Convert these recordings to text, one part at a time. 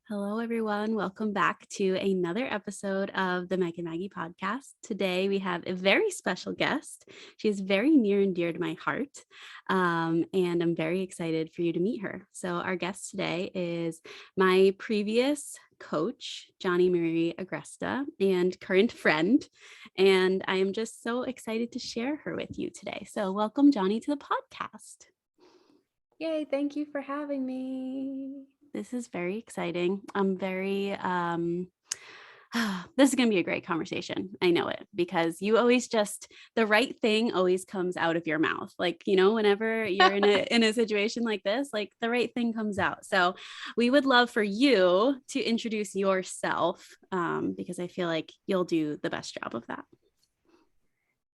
Hello, everyone. Welcome back to another episode of the Maggie podcast. Today, we have a very special guest. She is very near and dear to my heart, and I'm very excited for you to meet her. So, our guest today is my previous coach, Jonnie Marie Agresta, and current friend. And I am just so excited to share her with you today. So, welcome, Jonnie, to the podcast. Yay, thank you for having me. This is very exciting. I'm very this is going to be a great conversation. I know it because you always just the right thing always comes out of your mouth. Like, whenever you're in a situation like this, like the right thing comes out. So, we would love for you to introduce yourself because I feel like you'll do the best job of that.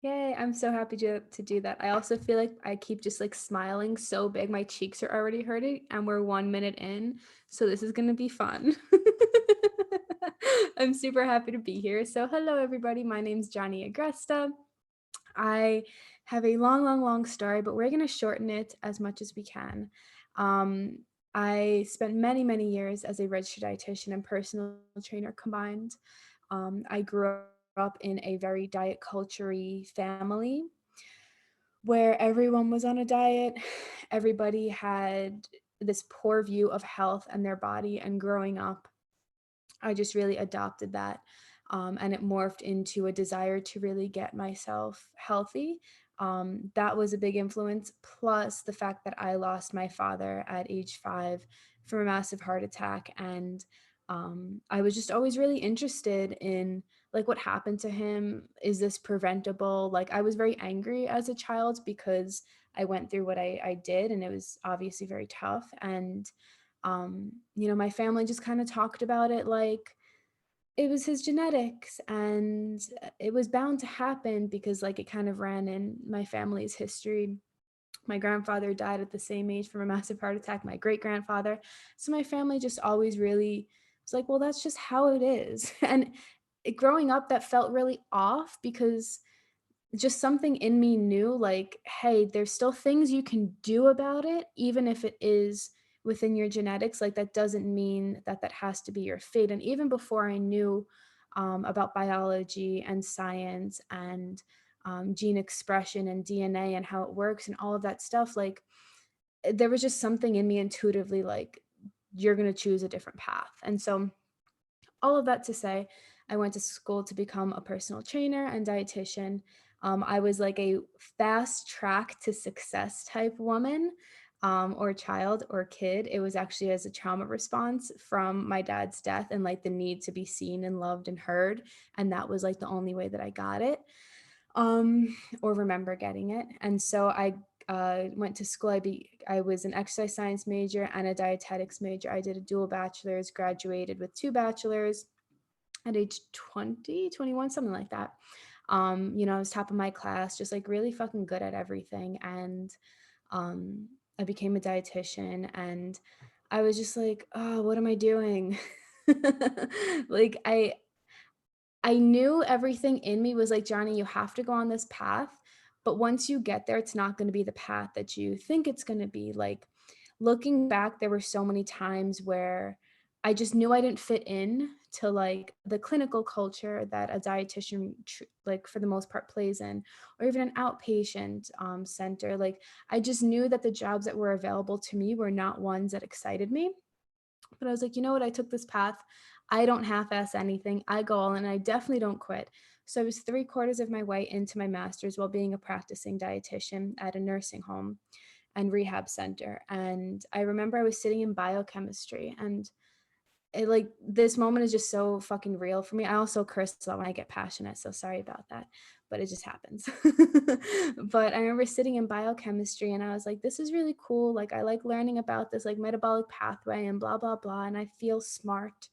Yay, I'm so happy to do that. I also feel like I keep just like smiling so big. My cheeks are already hurting and we're 1 minute in. So this is going to be fun. I'm super happy to be here. So hello, everybody. My name's Jonnie Agresta. I have a long story, but we're going to shorten it as much as we can. Um, I spent many years as a registered dietitian and personal trainer combined. I grew up in a very diet culture-y family where everyone was on a diet. Everybody had this poor view of health and their body. And growing up, I just really adopted that. And it morphed into a desire to really get myself healthy. That was a big influence, plus the fact that I lost my father at age 5 from a massive heart attack. And I was just always really interested in like what happened to him. Is this preventable? Like I was very angry as a child because I went through what I did, and it was obviously very tough. And my family just kind of talked about it like it was his genetics, and it was bound to happen because like it kind of ran in my family's history. My grandfather died at the same age from a massive heart attack, my great grandfather. So my family just always really was like, well, that's just how it is. And growing up, that felt really off because just something in me knew like, hey, there's still things you can do about it, even if it is within your genetics. Like that doesn't mean that that has to be your fate. And even before I knew about biology and science and gene expression and DNA and how it works and all of that stuff, like there was just something in me intuitively like, you're going to choose a different path. And so all of that to say, I went to school to become a personal trainer and dietitian. I was like a fast track to success type woman, or child or kid. It was actually as a trauma response from my dad's death and like the need to be seen and loved and heard. And that was like the only way that I got it, or remember getting it. And so I went to school. I was an exercise science major and a dietetics major. I did a dual bachelor's, graduated with 2 bachelors at age 20, 21, something like that. I was top of my class, just like really fucking good at everything. And I became a dietitian, and I was just like, oh, what am I doing? like I knew everything in me was like, Jonnie, you have to go on this path. But once you get there, it's not going to be the path that you think it's going to be. Like looking back, there were so many times where I just knew I didn't fit in to like the clinical culture that a dietitian, like for the most part, plays in, or even an outpatient center. Like I just knew that the jobs that were available to me were not ones that excited me. But I was like, you know what? I took this path. I don't half-ass anything. I go all in, and I definitely don't quit. So I was 3/4 of my way into my master's while being a practicing dietitian at a nursing home and rehab center. And I remember I was sitting in biochemistry, and it like this moment is just so fucking real for me. I also curse a lot when I get passionate, so sorry about that, but it just happens. But I remember sitting in biochemistry and I was like, this is really cool. Like I like learning about this like metabolic pathway and blah blah blah, and I feel smart.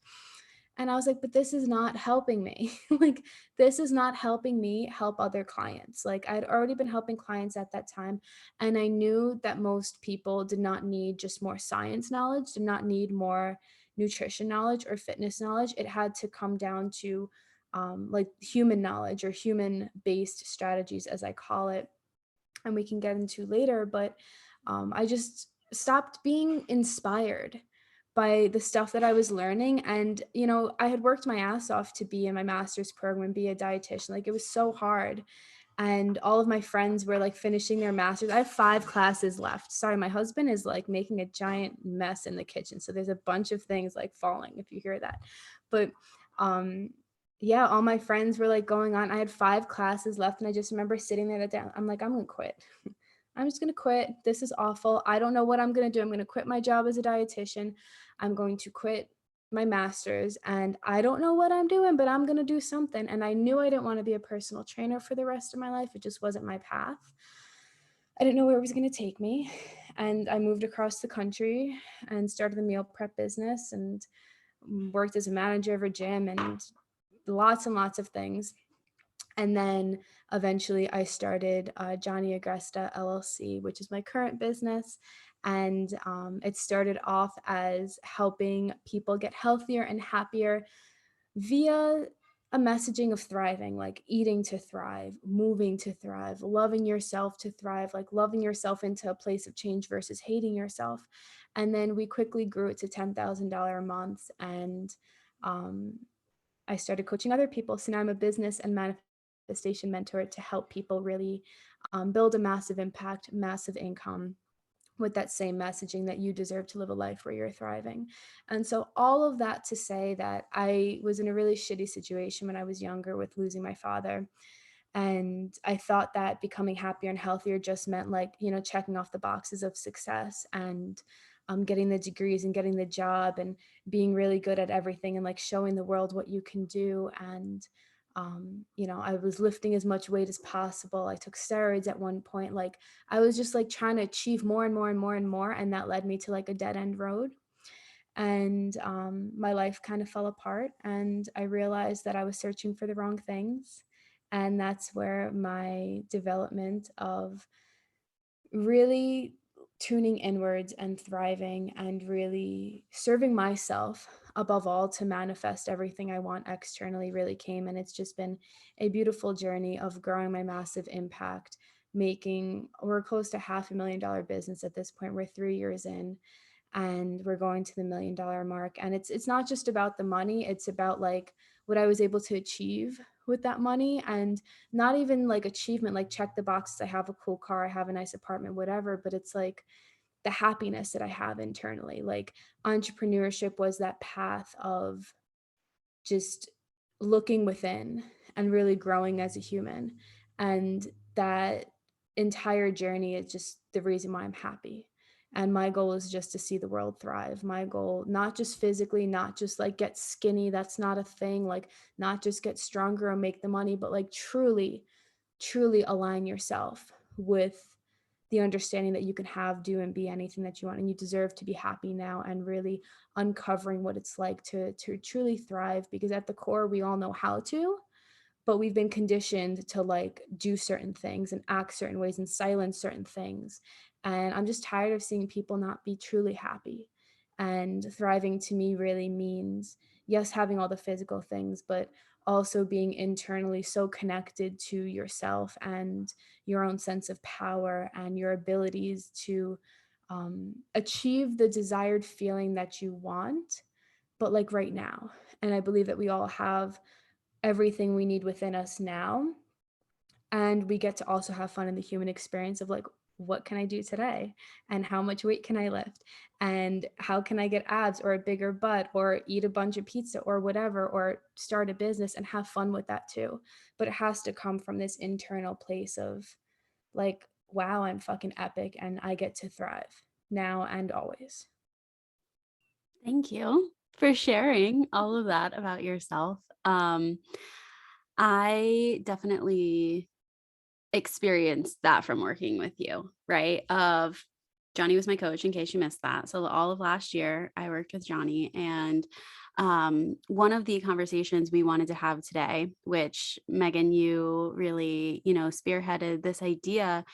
And I was like, but this is not helping me. Like this is not helping me help other clients. Like I'd already been helping clients at that time, and I knew that most people did not need just more science knowledge, did not need more nutrition knowledge or fitness knowledge. It had to come down to like human knowledge or human based strategies, as I call it. And we can get into later. But I just stopped being inspired by the stuff that I was learning. And, I had worked my ass off to be in my master's program and be a dietitian. Like, it was so hard. And all of my friends were like finishing their masters. I have 5 classes left. Sorry, my husband is like making a giant mess in the kitchen. So there's a bunch of things like falling if you hear that. But um yeah, all my friends were like going on. I had 5 classes left, and I just remember sitting there that day. I'm like, I'm gonna quit. I'm just gonna quit. This is awful. I don't know what I'm gonna do. I'm gonna quit my job as a dietitian. I'm going to quit my master's, and I don't know what I'm doing, but I'm going to do something. And I knew I didn't want to be a personal trainer for the rest of my life. It just wasn't my path. I didn't know where it was going to take me. And I moved across the country and started the meal prep business and worked as a manager of a gym and lots of things. And then eventually I started Jonnie Agresta LLC, which is my current business. And it started off as helping people get healthier and happier via a messaging of thriving, like eating to thrive, moving to thrive, loving yourself to thrive, like loving yourself into a place of change versus hating yourself. And then we quickly grew it to $10,000 a month. And um, I started coaching other people. So now I'm a business and manifestation mentor to help people really build a massive impact, massive income with that same messaging that you deserve to live a life where you're thriving. And so, all of that to say that I was in a really shitty situation when I was younger with losing my father. And I thought that becoming happier and healthier just meant like, checking off the boxes of success and getting the degrees and getting the job and being really good at everything and like showing the world what you can do. And, I was lifting as much weight as possible. I took steroids at one point. Like, I was just like trying to achieve more and more and more and more. And that led me to like a dead end road. And my life kind of fell apart. And I realized that I was searching for the wrong things. And that's where my development of really tuning inwards and thriving and really serving myself above all to manifest everything I want externally really came. And it's just been a beautiful journey of growing my massive impact, we're close to $500,000 business at this point. We're 3 years in, and we're going to the $1 million mark. And it's not just about the money, it's about like what I was able to achieve with that money. And not even like achievement, like check the boxes, I have a cool car, I have a nice apartment, whatever, but it's like the happiness that I have internally. Like, entrepreneurship was that path of just looking within and really growing as a human. And that entire journey is just the reason why I'm happy. And my goal is just to see the world thrive. My goal, not just physically, not just like get skinny, that's not a thing, like not just get stronger or make the money, but like truly, truly align yourself with the understanding that you can have, do, and be anything that you want. And you deserve to be happy now, and really uncovering what it's like to truly thrive. Because at the core, we all know how to, but we've been conditioned to like do certain things and act certain ways and silence certain things. And I'm just tired of seeing people not be truly happy. And thriving to me really means, yes, having all the physical things, but also being internally so connected to yourself and your own sense of power and your abilities to achieve the desired feeling that you want, but like right now. And I believe that we all have everything we need within us now. And we get to also have fun in the human experience of like, what can I do today? And how much weight can I lift? And how can I get abs or a bigger butt or eat a bunch of pizza or whatever, or start a business and have fun with that too. But it has to come from this internal place of like, wow, I'm fucking epic and I get to thrive now and always. Thank you for sharing all of that about yourself. I definitely experienced that from working with you, right? Of Jonnie was my coach, in case you missed that. So all of last year, I worked with Jonnie, and one of the conversations we wanted to have today, which Megan, you really, spearheaded this idea,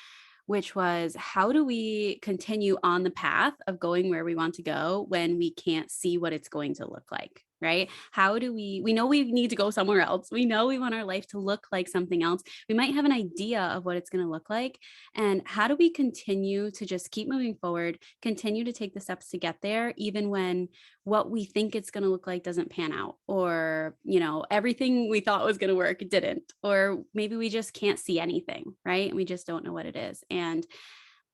which was how do we continue on the path of going where we want to go when we can't see what it's going to look like, right? How do we know we need to go somewhere else. We know we want our life to look like something else. We might have an idea of what it's going to look like. And how do we continue to just keep moving forward, continue to take the steps to get there, even when what we think it's going to look like doesn't pan out, or, everything we thought was going to work didn't, or maybe we just can't see anything, right? And we just don't know what it is. And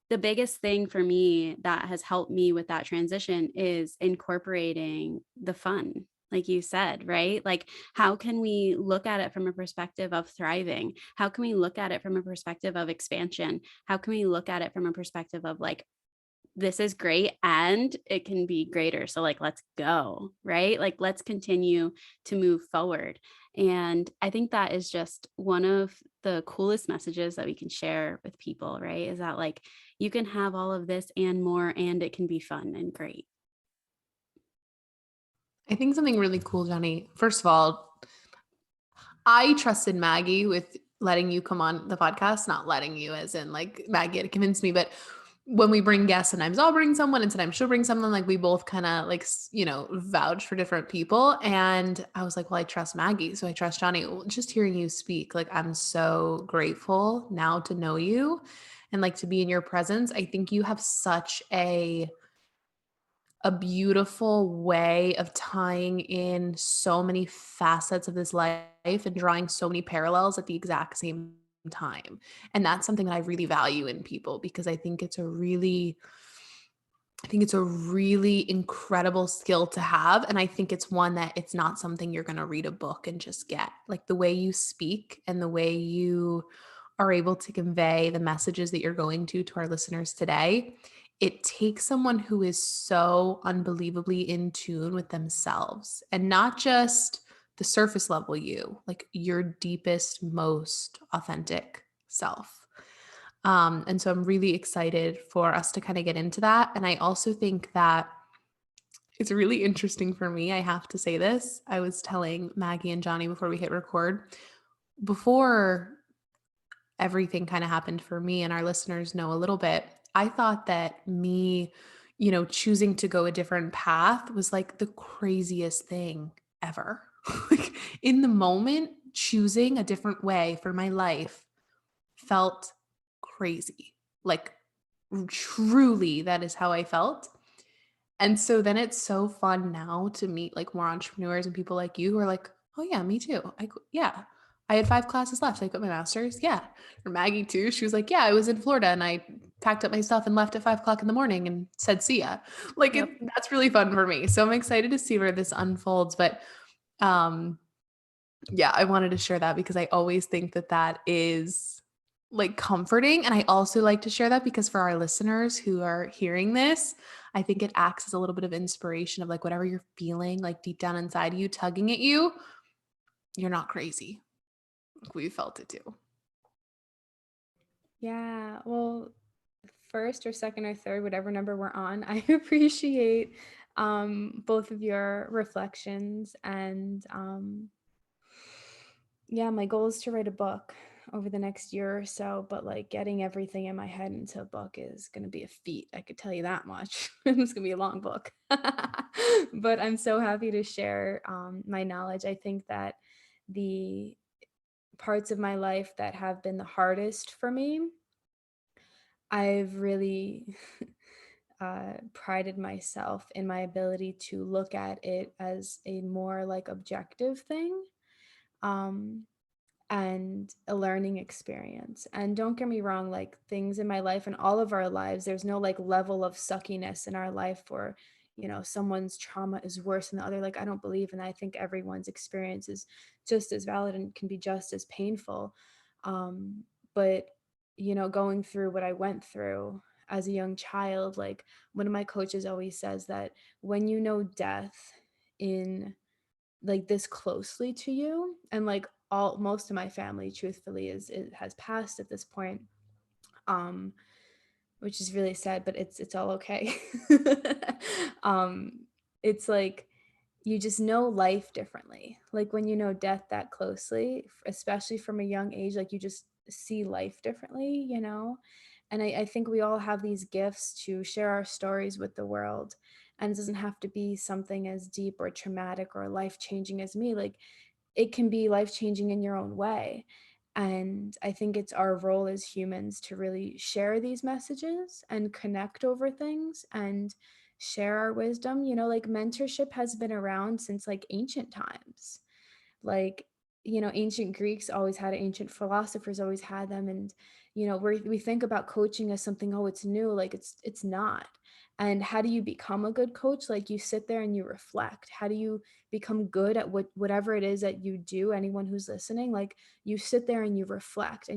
the biggest thing for me that has helped me with that transition is incorporating the fun, like you said, right? Like, how can we look at it from a perspective of thriving? How can we look at it from a perspective of expansion? How can we look at it from a perspective of like, this is great and it can be greater. So like, let's go, right? Like, let's continue to move forward. And I think that is just one of the coolest messages that we can share with people, right? Is that like, you can have all of this and more, and it can be fun and great. I think something really cool, Jonnie. First of all, I trusted Maggie with letting you come on the podcast, not letting you as in like Maggie had convinced me, but when we bring guests, sometimes I'll bring someone and sometimes she'll bring someone, like we both kind of like, vouch for different people. And I was like, well, I trust Maggie. So I trust Jonnie. Just hearing you speak, like I'm so grateful now to know you and like to be in your presence. I think you have such a beautiful way of tying in so many facets of this life and drawing so many parallels at the exact same time. And that's something that I really value in people because I think it's a really incredible skill to have. And I think it's one that it's not something you're going to read a book and just get. Like the way you speak and the way you are able to convey the messages that you're going to our listeners today, it takes someone who is so unbelievably in tune with themselves and not just the surface level you, like your deepest, most authentic self. And so I'm really excited for us to kind of get into that. And I also think that it's really interesting for me. I have to say this. I was telling Maggie and Jonnie before we hit record, before everything kind of happened for me and our listeners know a little bit, I thought that me, choosing to go a different path was like the craziest thing ever. Like in the moment, choosing a different way for my life felt crazy. Like truly, that is how I felt. And so then it's so fun now to meet like more entrepreneurs and people like you who are like, oh yeah, me too. Yeah, I had 5 classes left. I quit my master's. Yeah. Or Maggie too. She was like, yeah, I was in Florida and I packed up my stuff and left at 5 o'clock in the morning and said, see ya. Like Yep. that's really fun for me. So I'm excited to see where this unfolds. But yeah, I wanted to share that because I always think that that is like comforting. And I also like to share that because for our listeners who are hearing this, I think it acts as a little bit of inspiration of like whatever you're feeling like deep down inside you, tugging at you, you're not crazy. We felt it too. Yeah, well, first or second or third, whatever number we're on, I appreciate both of your reflections. And yeah, my goal is to write a book over the next year or so, but like getting everything in my head into a book is going to be a feat. I could tell you that much. It's going to be a long book. But I'm so happy to share my knowledge. I think that the parts of my life that have been the hardest for me, I've really prided myself in my ability to look at it as a more like objective thing. Um, and a learning experience. And don't get me wrong, like things in my life and all of our lives, there's no like level of suckiness in our life or, someone's trauma is worse than the other. Like, I don't believe in that. I think everyone's experience is just as valid and can be just as painful. But, going through what I went through as a young child, like one of my coaches always says that when you know death in like this closely to you, and like all most of my family truthfully is it has passed at this point, um which is really sad, but it's all okay. um it's like you just know life differently, like when you know death that closely, especially from a young age, like you just see life differently. And I think we all have these gifts to share our stories with the world. And it doesn't have to be something as deep or traumatic or life-changing as me. Like, it can be life-changing in your own way. And I think it's our role as humans to really share these messages and connect over things and share our wisdom. Like, mentorship has been around since like ancient times. Like, ancient Greeks always had it, ancient philosophers always had them. And we think about coaching as something, oh, it's new. Like, it's not. And how do you become a good coach? Like, you sit there and you reflect. How do you become good at whatever it is that you do? Anyone who's listening, like, you sit there and you reflect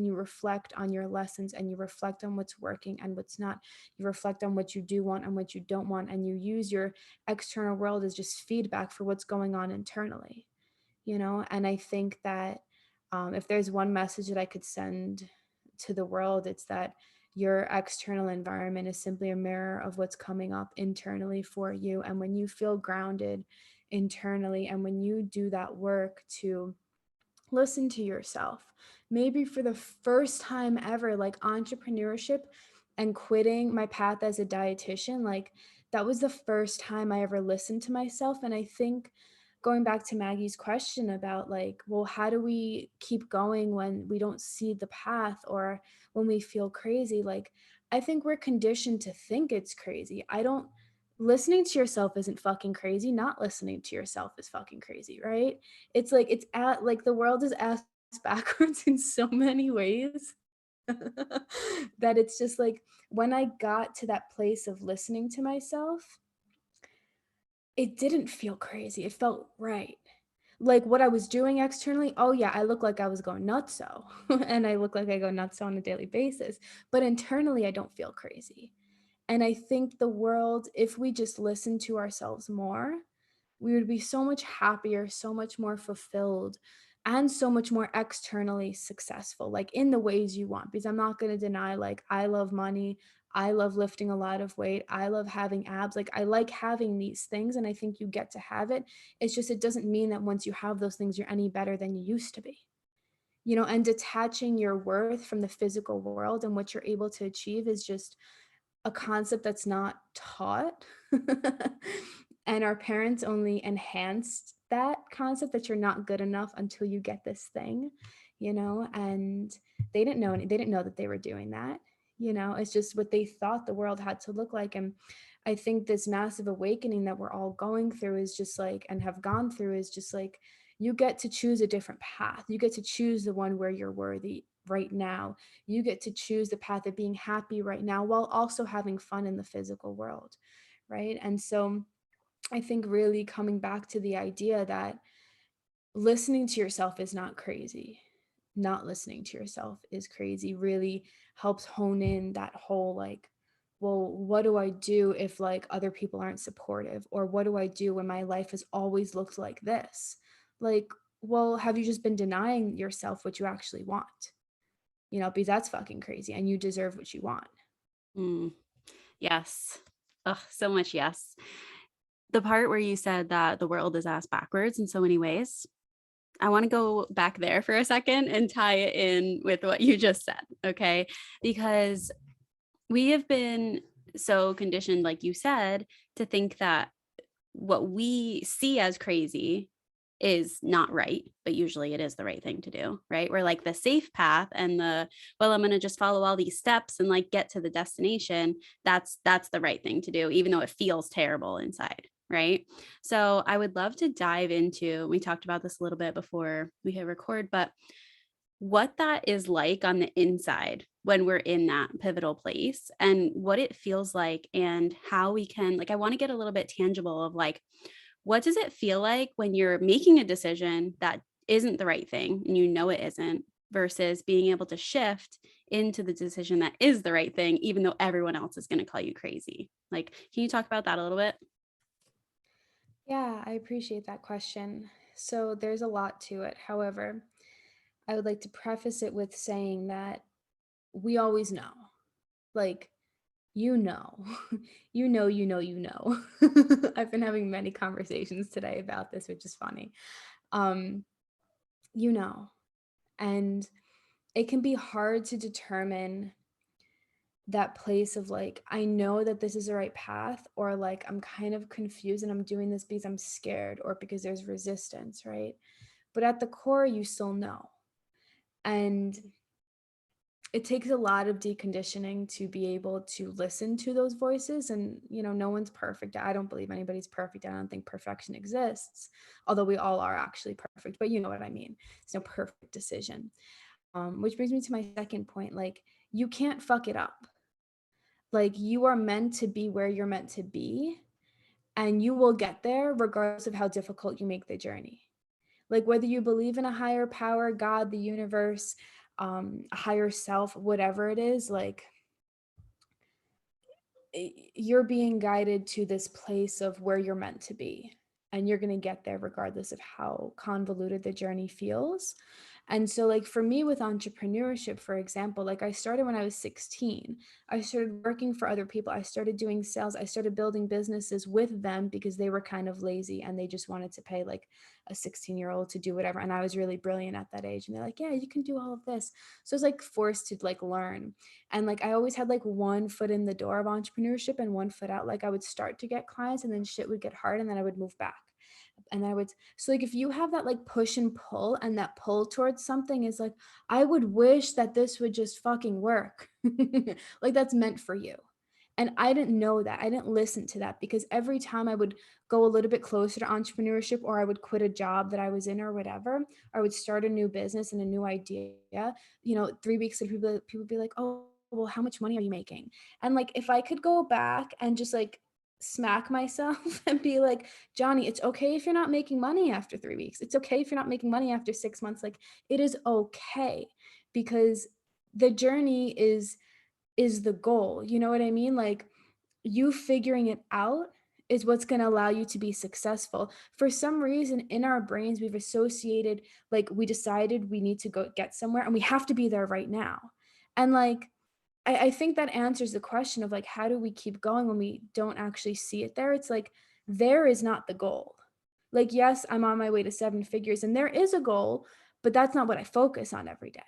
on your lessons, and you reflect on what's working and what's not. You reflect on what you do want and what you don't want, and you use your external world as just feedback for what's going on internally. And I think that, if there's one message that I could send to the world, it's that your external environment is simply a mirror of what's coming up internally for you. And when you feel grounded internally, and when you do that work to listen to yourself, maybe for the first time ever, like entrepreneurship and quitting my path as a dietitian, like, that was the first time I ever listened to myself. And I think, going back to Maggie's question about, like, well, how do we keep going when we don't see the path, or when we feel crazy? Like, I think we're conditioned to think it's crazy. I don't Listening to yourself isn't fucking crazy. Not listening to yourself is fucking crazy, right? It's like, it's at like, the world is ass backwards in so many ways. That it's just like, when I got to that place of listening to myself, it didn't feel crazy. It felt right. Like, what I was doing externally, oh yeah, I look like I was going nuts, so and I look like I go nuts on a daily basis. But internally, I don't feel crazy. And I think the world, if we just listen to ourselves more, we would be so much happier, so much more fulfilled, and so much more externally successful, like in the ways you want. Because I'm not going to deny, like, I love money. I love lifting a lot of weight. I love having abs. Like, I like having these things, and I think you get to have it. It's just, it doesn't mean that once you have those things, you're any better than you used to be. And detaching your worth from the physical world and what you're able to achieve is just a concept that's not taught. And our parents only enhanced that concept, that you're not good enough until you get this thing, and they didn't know that they were doing that. It's just what they thought the world had to look like. And I think this massive awakening that we're all going through is just like, and have gone through, is just like, you get to choose a different path. You get to choose the one where you're worthy right now. You get to choose the path of being happy right now, while also having fun in the physical world, right? And so I think, really coming back to the idea that listening to yourself is not crazy. Not listening to yourself is crazy really helps hone in that whole, like, well, what do I do if, like, other people aren't supportive? Or what do I do when my life has always looked like this? Like, well, have you just been denying yourself what you actually want? Because that's fucking crazy, and you deserve what you want. Mm, yes. Oh, so much yes. The part where you said that the world is ass backwards in so many ways, I want to go back there for a second and tie it in with what you just said, okay? Because we have been so conditioned, like you said, to think that what we see as crazy is not right, but usually it is the right thing to do, right? We're like the safe path and well, I'm going to just follow all these steps and like get to the destination. That's the right thing to do, even though it feels terrible inside. Right. So I would love to dive into, we talked about this a little bit before we hit record, but what that is like on the inside when we're in that pivotal place and what it feels like and how we can, like, I want to get a little bit tangible of like, what does it feel like when you're making a decision that isn't the right thing and it isn't, versus being able to shift into the decision that is the right thing, even though everyone else is going to call you crazy? Like, can you talk about that a little bit? Yeah, I appreciate that question. So there's a lot to it. However, I would like to preface it with saying that we always know. Like, you know, you know. I've been having many conversations today about this, which is funny. Um, you know, and it can be hard to determine that place of like, I know that this is the right path, or like I'm kind of confused and I'm doing this because I'm scared or because there's resistance, right? But at the core, you still know. And it takes a lot of deconditioning to be able to listen to those voices. And, no one's perfect. I don't believe anybody's perfect. I don't think perfection exists, although we all are actually perfect, but you know what I mean. There's no perfect decision. Which brings me to my second point. Like, you can't fuck it up. Like, you are meant to be where you're meant to be, and you will get there regardless of how difficult you make the journey. Like, whether you believe in a higher power, God, the universe, a higher self, whatever it is, like, you're being guided to this place of where you're meant to be, and you're going to get there regardless of how convoluted the journey feels. And so, like, for me with entrepreneurship, for example, like, I started when I was 16. I started working for other people. I started doing sales. I started building businesses with them because they were kind of lazy and they just wanted to pay like a 16-year-old to do whatever. And I was really brilliant at that age. And they're like, yeah, you can do all of this. So I was like forced to like learn. And like, I always had like one foot in the door of entrepreneurship and one foot out. Like, I would start to get clients and then shit would get hard and then I would move back. And then I would, so like, if you have that like push and pull, and that pull towards something is like, I would wish that this would just fucking work. Like, that's meant for you. And I didn't know that. I didn't listen to that, because every time I would go a little bit closer to entrepreneurship, or I would quit a job that I was in or whatever, or I would start a new business and a new idea, 3 weeks later, people would be like, oh, well, how much money are you making? And like, if I could go back and just like smack myself and be like, Jonnie, it's okay if you're not making money after 3 weeks. It's okay if you're not making money after 6 months. Like, it is okay, because the journey is the goal. You know what I mean? Like, you figuring it out is what's going to allow you to be successful. For some reason in our brains, we've associated, like, we decided we need to go get somewhere and we have to be there right now. And like, I think that answers the question of like, how do we keep going when we don't actually see it there? It's like, there is not the goal. Like, yes, I'm on my way to 7 figures and there is a goal, but that's not what I focus on every day.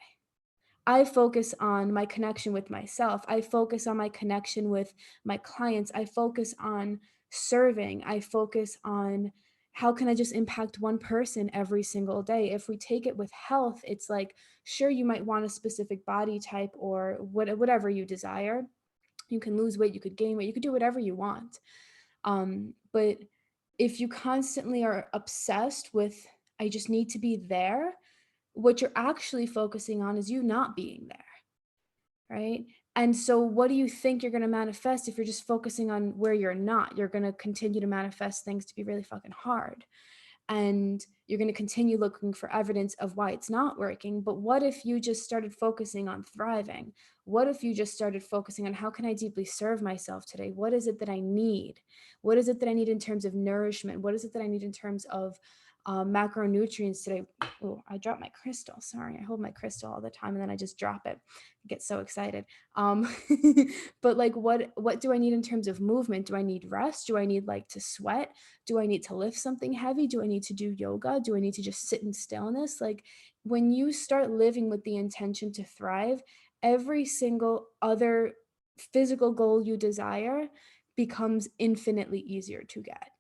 I focus on my connection with myself. I focus on my connection with my clients. I focus on serving. I focus on how can I just impact one person every single day. If we take it with health, it's like, sure, you might want a specific body type or whatever you desire. You can lose weight, you could gain weight, you could do whatever you want. But if you constantly are obsessed with, I just need to be there, what you're actually focusing on is you not being there, right? And so what do you think you're going to manifest if you're just focusing on where you're not? You're going to continue to manifest things to be really fucking hard. And you're going to continue looking for evidence of why it's not working. But what if you just started focusing on thriving? What if you just started focusing on, how can I deeply serve myself today? What is it that I need? What is it that I need in terms of nourishment? What is it that I need in terms of macronutrients today? Oh, I dropped my crystal. Sorry, I hold my crystal all the time and then I just drop it. I get so excited. But like, what do I need in terms of movement? Do I need rest? Do I need like to sweat? Do I need to lift something heavy? Do I need to do yoga? Do I need to just sit in stillness? Like, when you start living with the intention to thrive, every single other physical goal you desire becomes infinitely easier to get.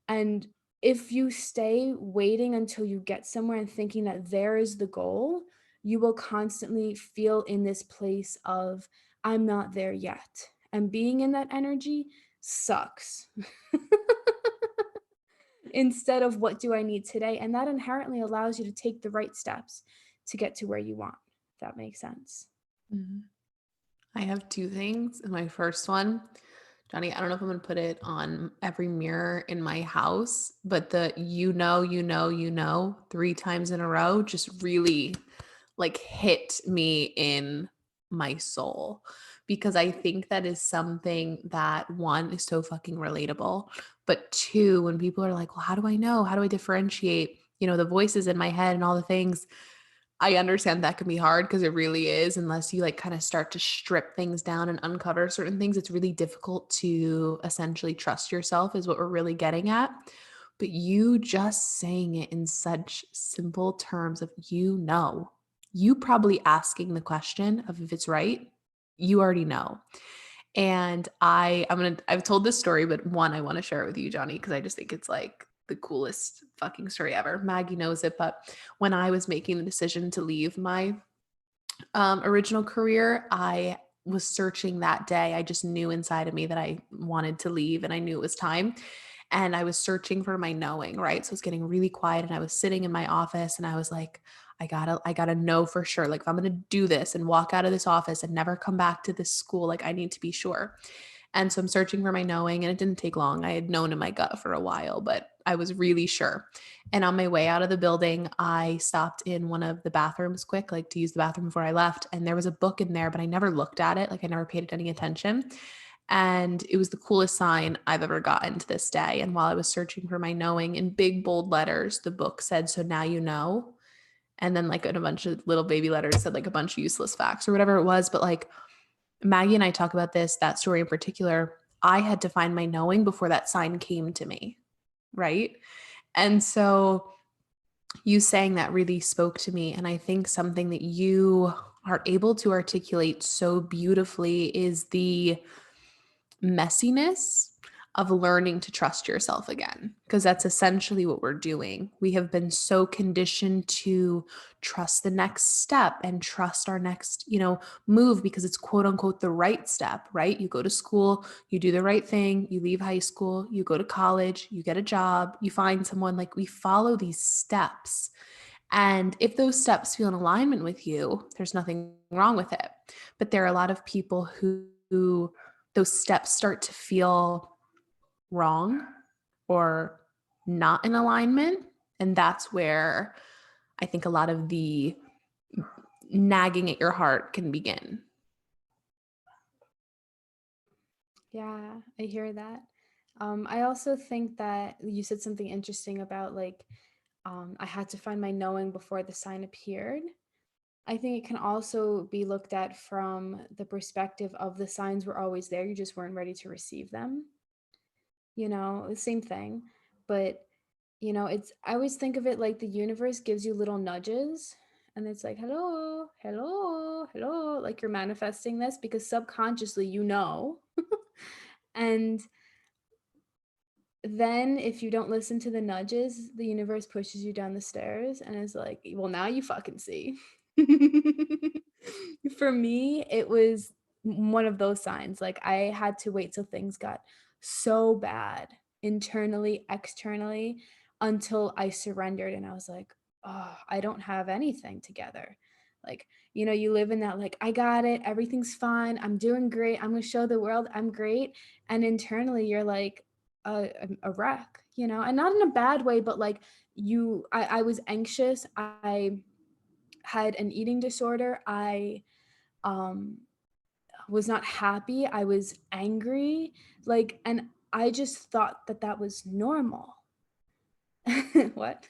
And if you stay waiting until you get somewhere and thinking that there is the goal, you will constantly feel in this place of, I'm not there yet. And being in that energy sucks. Instead of, what do I need today? And that inherently allows you to take the right steps to get to where you want, if that makes sense. Mhm. I have two things. And my first one, Jonnie, I don't know if I'm going to put it on every mirror in my house, but the three times in a row just really like hit me in my soul, because I think that is something that, one, is so fucking relatable, but two, when people are like, well, how do I know? How do I differentiate, the voices in my head and all the things? I understand that can be hard, because it really is. Unless you like kind of start to strip things down and uncover certain things, it's really difficult to essentially trust yourself, is what we're really getting at. But you just saying it in such simple terms of, you probably asking the question of if it's right, you already know. And I've told this story, but one, I want to share it with you, Jonnie, because I just think it's like the coolest fucking story ever. Maggie knows it, but when I was making the decision to leave my original career, I was searching that day. I just knew inside of me that I wanted to leave and I knew it was time. And I was searching for my knowing, right? So it was getting really quiet and I was sitting in my office and I was like, I gotta know for sure. Like if I'm gonna do this and walk out of this office and never come back to this school, like I need to be sure. And so I'm searching for my knowing, and it didn't take long. I had known in my gut for a while, but I was really sure. And on my way out of the building, I stopped in one of the bathrooms quick, like to use the bathroom before I left. And there was a book in there, but I never looked at it. Like I never paid it any attention. And it was the coolest sign I've ever gotten to this day. And while I was searching for my knowing, in big bold letters, the book said, "So now you know." And then like in a bunch of little baby letters said like a bunch of useless facts or whatever it was. But like Maggie and I talk about this, that story in particular. I had to find my knowing before that sign came to me. Right. And so you saying that really spoke to me. And I think something that you are able to articulate so beautifully is the messiness of learning to trust yourself again, because that's essentially what we're doing. We have been so conditioned to trust the next step and trust our next, move because it's quote unquote the right step, right? You go to school, you do the right thing, you leave high school, you go to college, you get a job, you find someone. Like we follow these steps. And if those steps feel in alignment with you, there's nothing wrong with it. But there are a lot of people who those steps start to feel wrong or not in alignment. And that's where I think a lot of the nagging at your heart can begin. Yeah, I hear that. I also think that you said something interesting about like, I had to find my knowing before the sign appeared. I think it can also be looked at from the perspective of the signs were always there, you just weren't ready to receive them. The same thing. But, I always think of it like the universe gives you little nudges and it's like, hello, hello, hello, like you're manifesting this because subconsciously you know. And then if you don't listen to the nudges, the universe pushes you down the stairs and is like, well, now you fucking see. For me, it was one of those signs. Like I had to wait till things got so bad internally, externally, until I surrendered and I was like, oh, I don't have anything together. Like, you live in that, like, I got it, everything's fine, I'm doing great, I'm gonna show the world I'm great. And internally, you're like, a wreck, and not in a bad way, but like I was anxious. I had an eating disorder. I um, was not happy. I was angry. Like, and I just thought that that was normal. What?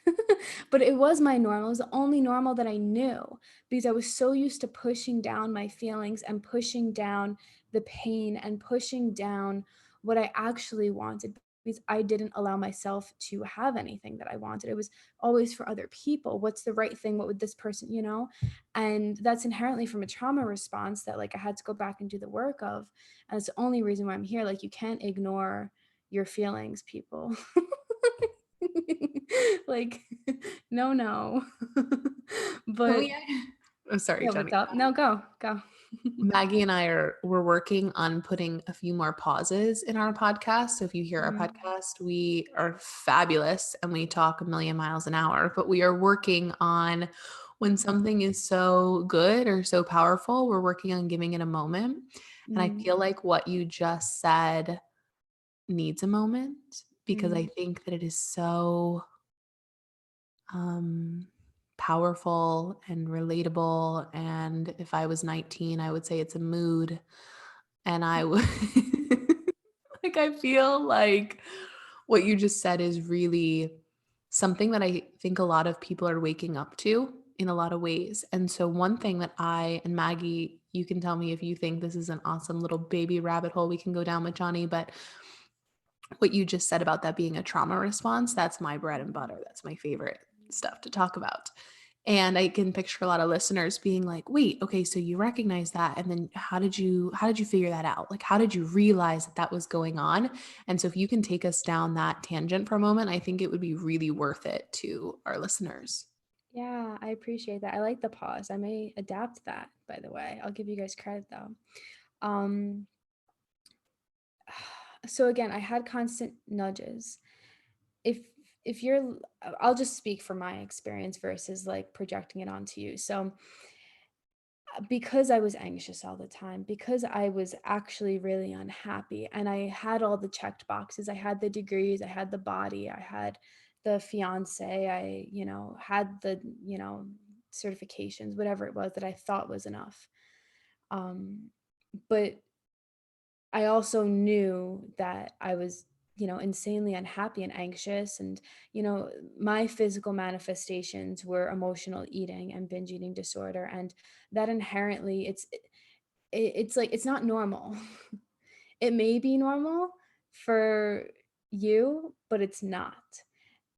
But it was my normal. It was the only normal that I knew because I was so used to pushing down my feelings and pushing down the pain and pushing down what I actually wanted because I didn't allow myself to have anything that I wanted. It was always for other people. What's the right thing? What would this person? And that's inherently from a trauma response that like I had to go back and do the work of. And it's the only reason why I'm here. Like you can't ignore your feelings, people. Like, no. But Oh, sorry, yeah, Jonnie. what's up? No, go. Maggie and we're working on putting a few more pauses in our podcast. So if you hear our Mm. podcast, we are fabulous and we talk a million miles an hour, but we are working on when something is so good or so powerful, we're working on giving it a moment. And I feel like what you just said needs a moment because I think that it is so powerful and relatable. And if I was 19, I would say it's a mood. And I would like, I feel like what you just said is really something that I think a lot of people are waking up to in a lot of ways. And so one thing that and Maggie, you can tell me if you think this is an awesome little baby rabbit hole we can go down with Jonnie, but what you just said about that being a trauma response, that's my bread and butter. That's my favorite stuff to talk about. And I can picture a lot of listeners being like, wait, okay, so you recognize that. And then how did you figure that out? Like, how did you realize that that was going on? And so if you can take us down that tangent for a moment, I think it would be really worth it to our listeners. Yeah, I appreciate that. I like the pause. I may adapt that, by the way. I'll give you guys credit though. Um, so again, I had constant nudges. If if you're I'll just speak from my experience versus like projecting it onto you. So because I was anxious all the time, because I was actually really unhappy, and I had all the checked boxes. I had the degrees, I had the body, I had the fiance, I, had the, certifications, whatever it was that I thought was enough. Um, but I also knew that I was, insanely unhappy and anxious. And, you know, my physical manifestations were emotional eating and binge eating disorder. And that inherently, it's like, it's not normal. It may be normal for you, but it's not.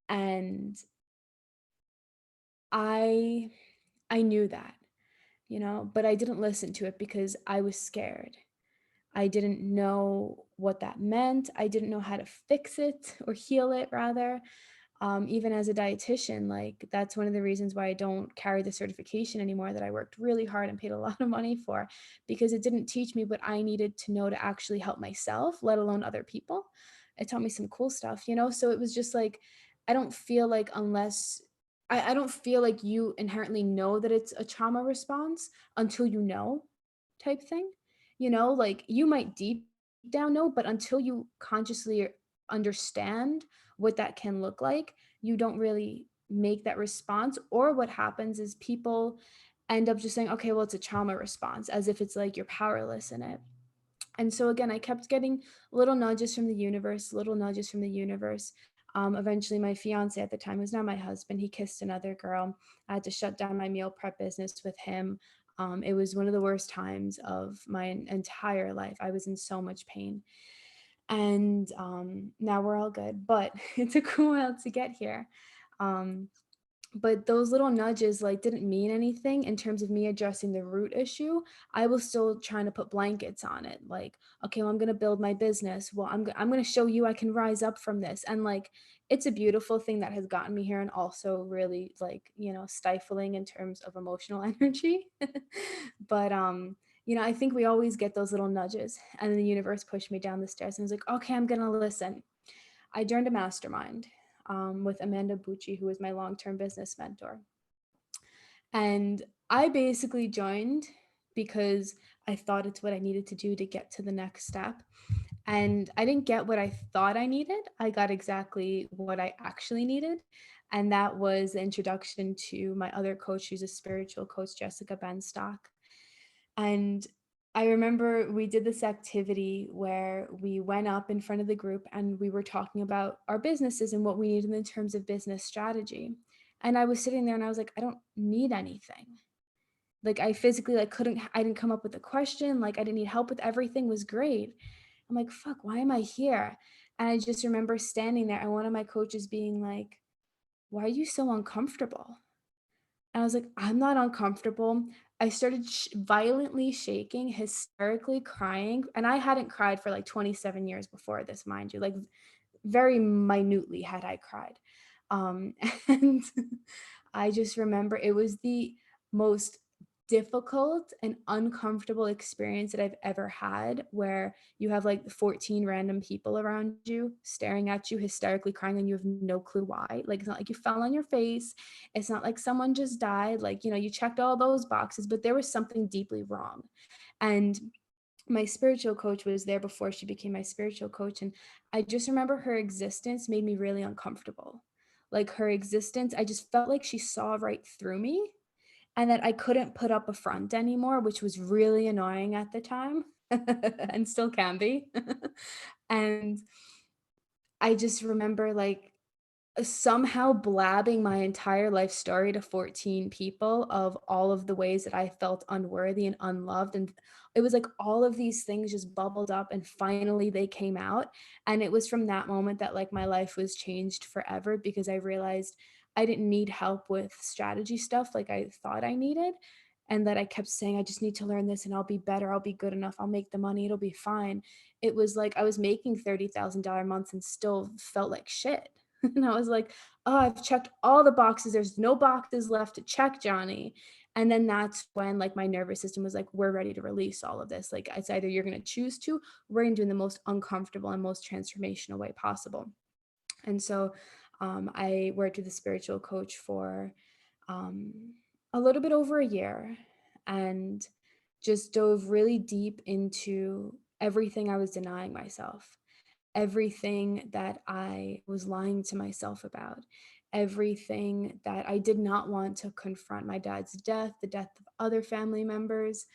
And I, I knew that, but I didn't listen to it because I was scared. I didn't know what that meant. I didn't know how to fix it or heal it, rather. Even as a dietitian, like that's one of the reasons why I don't carry the certification anymore that I worked really hard and paid a lot of money for, because it didn't teach me what I needed to know to actually help myself, let alone other people. It taught me some cool stuff, So it was just like, I don't feel like unless I don't feel like you inherently know that it's a trauma response until you know, type thing. Like you might deep down know, but until you consciously understand what that can look like, you don't really make that response. Or what happens is people end up just saying, okay, well, it's a trauma response, as if it's like you're powerless in it. And so again, I kept getting little nudges from the universe, little nudges from the universe. Eventually, my fiance at the time, was now my husband, he kissed another girl. I had to shut down my meal prep business with him. It was one of the worst times of my entire life. I was in so much pain. And now we're all good, but it took a while to get here. Um, but those little nudges like didn't mean anything in terms of me addressing the root issue. I was still trying to put blankets on it, like, okay, well, I'm going to build my business. Well, I'm going to show you I can rise up from this. And like, it's a beautiful thing that has gotten me here, and also really like, stifling in terms of emotional energy. But I think we always get those little nudges, and the universe pushed me down the stairs and was like, okay, I'm going to listen. I joined a mastermind with Amanda Bucci, who was my long-term business mentor. And I basically joined because I thought it's what I needed to do to get to the next step. And I didn't get what I thought I needed. I got exactly what I actually needed. And that was the introduction to my other coach, who's a spiritual coach, Jessica Benstock. And I remember we did this activity where we went up in front of the group and we were talking about our businesses and what we needed in terms of business strategy. And I was sitting there and I was like, I don't need anything. Like I physically I didn't come up with a question. Like I didn't need help with everything was great. I'm like, fuck, why am I here? And I just remember standing there and one of my coaches being like, why are you so uncomfortable? And I was like, I'm not uncomfortable. I started violently shaking, hysterically crying. And I hadn't cried for like 27 years before this, mind you, like very minutely had I cried. Um, and I just remember it was the most difficult and uncomfortable experience that I've ever had, where you have like 14 random people around you staring at you, hysterically crying, and you have no clue why. Like, it's not like you fell on your face. It's not like someone just died. Like, you checked all those boxes, but there was something deeply wrong. And my spiritual coach was there before she became my spiritual coach. And I just remember her existence made me really uncomfortable. Like her existence, I just felt like she saw right through me and that I couldn't put up a front anymore, which was really annoying at the time and still can be. And I just remember like somehow blabbing my entire life story to 14 people of all of the ways that I felt unworthy and unloved. And it was like all of these things just bubbled up and finally they came out. And it was from that moment that like my life was changed forever, because I realized I didn't need help with strategy stuff like I thought I needed. And that I kept saying, I just need to learn this and I'll be better. I'll be good enough. I'll make the money. It'll be fine. It was like I was making $30,000 months and still felt like shit. And I was like, oh, I've checked all the boxes. There's no boxes left to check, Jonnie. And then that's when like my nervous system was like, we're ready to release all of this. Like it's either you're going to choose to, or we're going to do it in the most uncomfortable and most transformational way possible. And so I worked with a spiritual coach for um, a little bit over a year and just dove really deep into everything I was denying myself, everything that I was lying to myself about, everything that I did not want to confront: my dad's death, the death of other family members,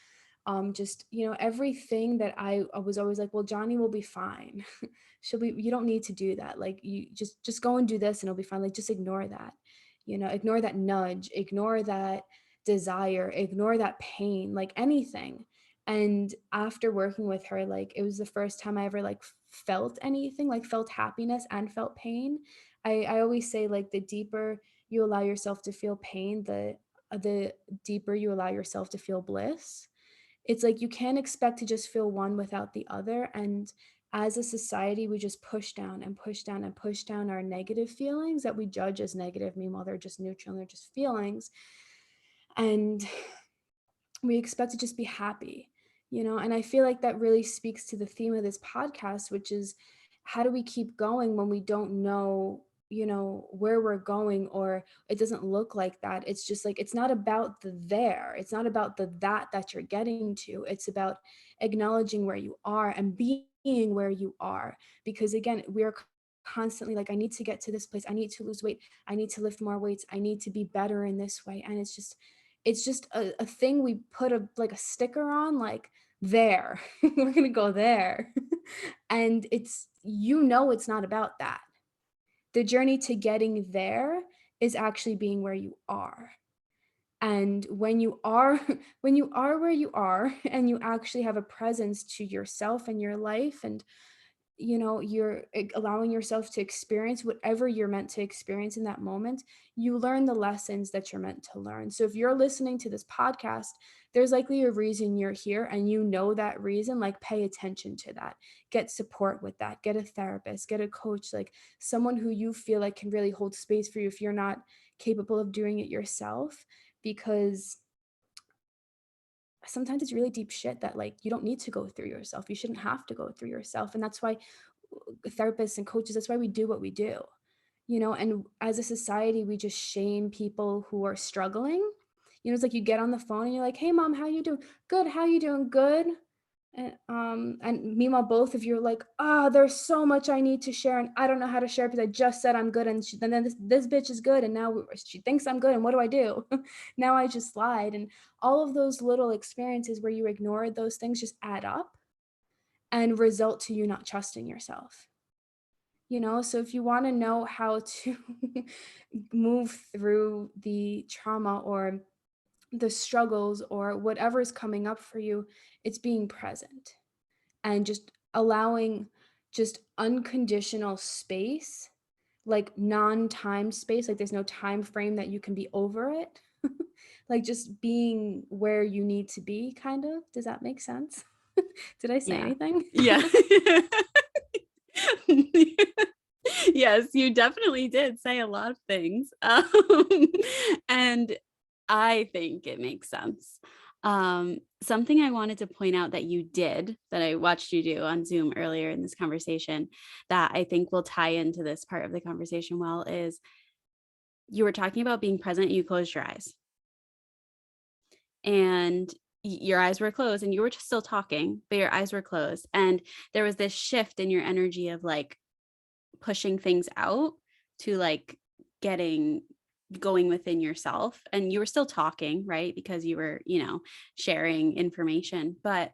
just, everything that I was always like, well, Jonnie will be fine. You don't need to do that. Like you just go and do this and it'll be fine. Like just ignore that, ignore that nudge, ignore that desire, ignore that pain, like anything. And after working with her, like it was the first time I ever like felt anything, like felt happiness and felt pain. I always say like the deeper you allow yourself to feel pain, the deeper you allow yourself to feel bliss. It's like you can't expect to just feel one without the other. And as a society, we just push down and push down and push down our negative feelings that we judge as negative. Meanwhile, they're just neutral and they're just feelings. And we expect to just be happy, and I feel like that really speaks to the theme of this podcast, which is how do we keep going when we don't know, where we're going, or it doesn't look like that. It's just like, it's not about the there, it's not about the that you're getting to, it's about acknowledging where you are and being where you are. Because again, we are constantly like, I need to get to this place, I need to lose weight, I need to lift more weights, I need to be better in this way. And it's just a thing we put like a sticker on, like there, we're gonna go there. And it's not about that. The journey to getting there is actually being where you are. And when you are when you are where you are and you actually have a presence to yourself and your life, and you're allowing yourself to experience whatever you're meant to experience in that moment, you learn the lessons that you're meant to learn. So if you're listening to this podcast, there's likely a reason you're here, and that reason, like pay attention to that, get support with that, get a therapist, get a coach, like someone who you feel like can really hold space for you if you're not capable of doing it yourself. Because sometimes it's really deep shit that like you don't need to go through yourself. You shouldn't have to go through yourself. And that's why therapists and coaches, that's why we do what we do. And as a society, we just shame people who are struggling. It's like you get on the phone and you're like, hey mom, how you doing? Good. How you doing? Good. And meanwhile, both of you are like, there's so much I need to share, and I don't know how to share because I just said I'm good, and then this bitch is good, and now she thinks I'm good, and what do I do? Now I just lied. And all of those little experiences where you ignored those things just add up and result to you not trusting yourself. So if you want to know how to move through the trauma or the struggles or whatever is coming up for you, it's being present and just allowing just unconditional space, like non-time space, like there's no time frame that you can be over it. Like just being where you need to be, kind of. Does that make sense? Did I say Yeah. anything? Yeah. Yes, you definitely did say a lot of things. And I think it makes sense. Something I wanted to point out that you did, that I watched you do on Zoom earlier in this conversation, that I think will tie into this part of the conversation well, is you were talking about being present and you closed your eyes. And your eyes were closed and you were just still talking, but your eyes were closed. And there was this shift in your energy of like pushing things out to like going within yourself. And you were still talking, right? Because you were, sharing information. But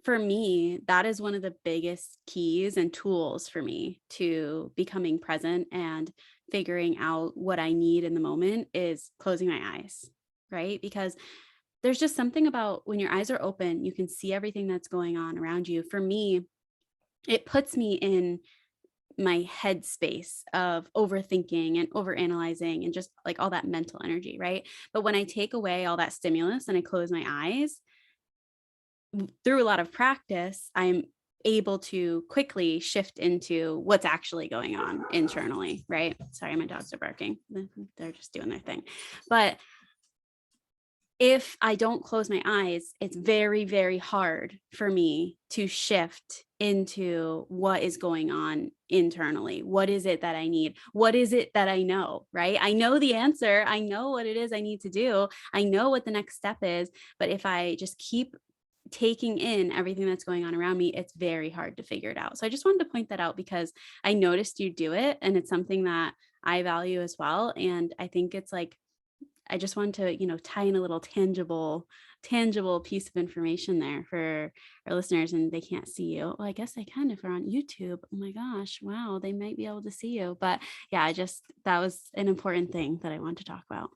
for me, that is one of the biggest keys and tools for me to becoming present and figuring out what I need in the moment is closing my eyes, right? Because there's just something about when your eyes are open, you can see everything that's going on around you. For me, it puts me in my head space of overthinking and overanalyzing and just like all that mental energy, right? But when I take away all that stimulus and I close my eyes, through a lot of practice, I'm able to quickly shift into what's actually going on internally, right? Sorry, my dogs are barking. They're just doing their thing. But if I don't close my eyes, it's very, very hard for me to shift into what is going on internally. What is it that I need? What is it that I know, right? I know the answer. I know what it is I need to do. I know what the next step is. But if I just keep taking in everything that's going on around me, it's very hard to figure it out. So I just wanted to point that out because I noticed you do it and it's something that I value as well. And I think it's like, I just wanted to, tie in a little tangible piece of information there for our listeners, and they can't see you. Well, I guess they can if they're on YouTube. Oh my gosh. Wow. They might be able to see you. But yeah, that was an important thing that I wanted to talk about.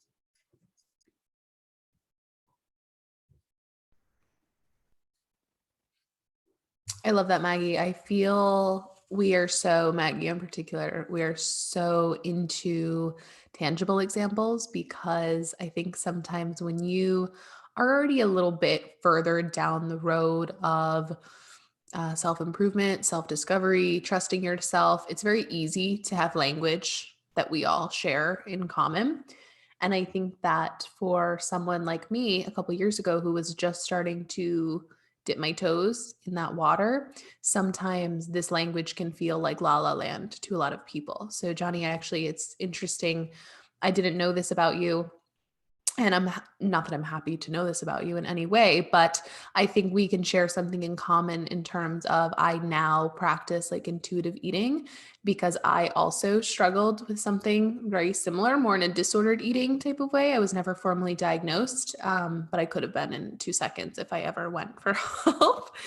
I love that, Maggie. I feel Maggie in particular, we are so into tangible examples because I think sometimes when you are already a little bit further down the road of self-improvement, self-discovery, trusting yourself, it's very easy to have language that we all share in common. And I think that for someone like me a couple years ago who was just starting to dip my toes in that water, sometimes this language can feel like la la land to a lot of people. So, Jonnie, actually, it's interesting. I didn't know this about you. And I'm not that I'm happy to know this about you in any way, but I think we can share something in common in terms of I now practice like intuitive eating because I also struggled with something very similar, more in a disordered eating type of way. I was never formally diagnosed, but I could have been in 2 seconds if I ever went for help.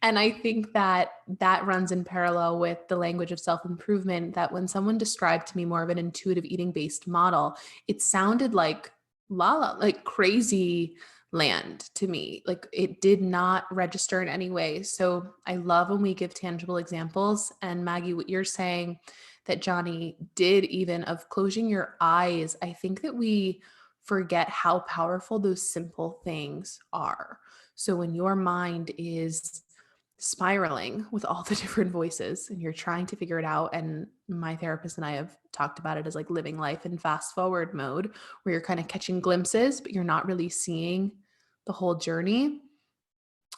And I think that that runs in parallel with the language of self-improvement, that when someone described to me more of an intuitive eating based model, it sounded like like crazy land to me. Like it did not register in any way. So I love when we give tangible examples. And Maggie, what you're saying that Jonnie did, even of closing your eyes, I think that we forget how powerful those simple things are. So when your mind is spiraling with all the different voices and you're trying to figure it out, and my therapist and I have talked about it as like living life in fast forward mode, where you're kind of catching glimpses but you're not really seeing the whole journey.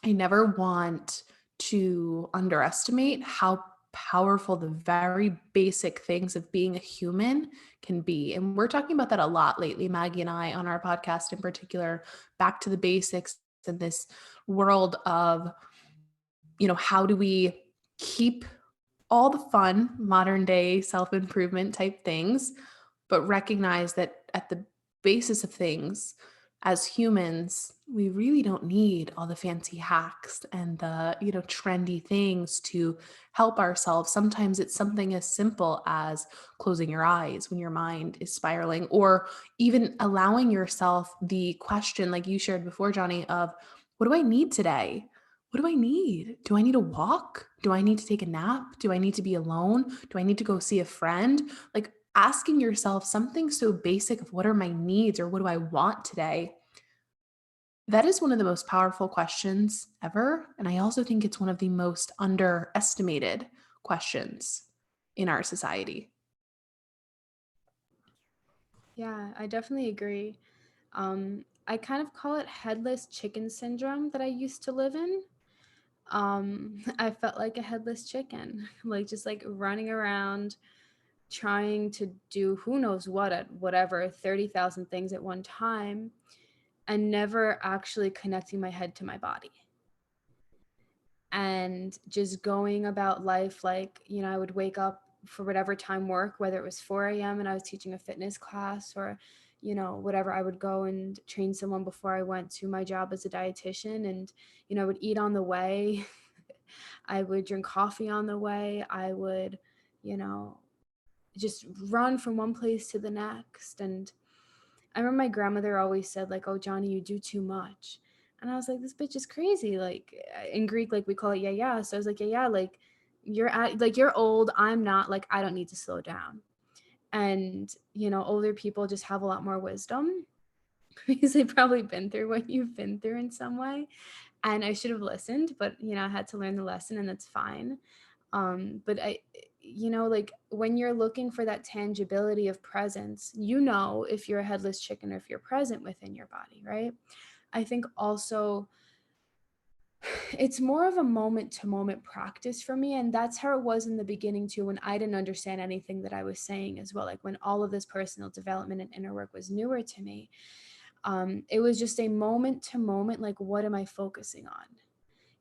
I never want to underestimate how powerful the very basic things of being a human can be. And we're talking about that a lot lately, Maggie and I, on our podcast in particular, back to the basics in this world of, how do we keep all the fun modern day self-improvement type things, but recognize that at the basis of things, as humans, we really don't need all the fancy hacks and the, trendy things to help ourselves. Sometimes it's something as simple as closing your eyes when your mind is spiraling, or even allowing yourself the question, like you shared before, Jonnie, of what do I need today? What do I need? Do I need a walk? Do I need to take a nap? Do I need to be alone? Do I need to go see a friend? Like asking yourself something so basic of what are my needs or what do I want today? That is one of the most powerful questions ever. And I also think it's one of the most underestimated questions in our society. Yeah, I definitely agree. I kind of call it headless chicken syndrome that I used to live in. I felt like a headless chicken, like just like running around trying to do who knows what at whatever 30,000 things at one time, and never actually connecting my head to my body. And just going about life like, I would wake up for whatever time work, whether it was 4 a.m. and I was teaching a fitness class, or, whatever, I would go and train someone before I went to my job as a dietitian. And, I would eat on the way. I would drink coffee on the way. I would, you know, just run from one place to the next. And I remember my grandmother always said, like, "Oh, Jonnie, you do too much." And I was like, this bitch is crazy. Like in Greek, like we call it yeah, yeah. So I was like, yeah, yeah, like, you're old, I'm not, like, I don't need to slow down. And, older people just have a lot more wisdom because they've probably been through what you've been through in some way. And I should have listened, but, I had to learn the lesson, and that's fine. But like, when you're looking for that tangibility of presence, if you're a headless chicken or if you're present within your body, right? I think also it's more of a moment to moment practice for me. And that's how it was in the beginning too, when I didn't understand anything that I was saying as well. Like when all of this personal development and inner work was newer to me, it was just a moment to moment, like, what am I focusing on?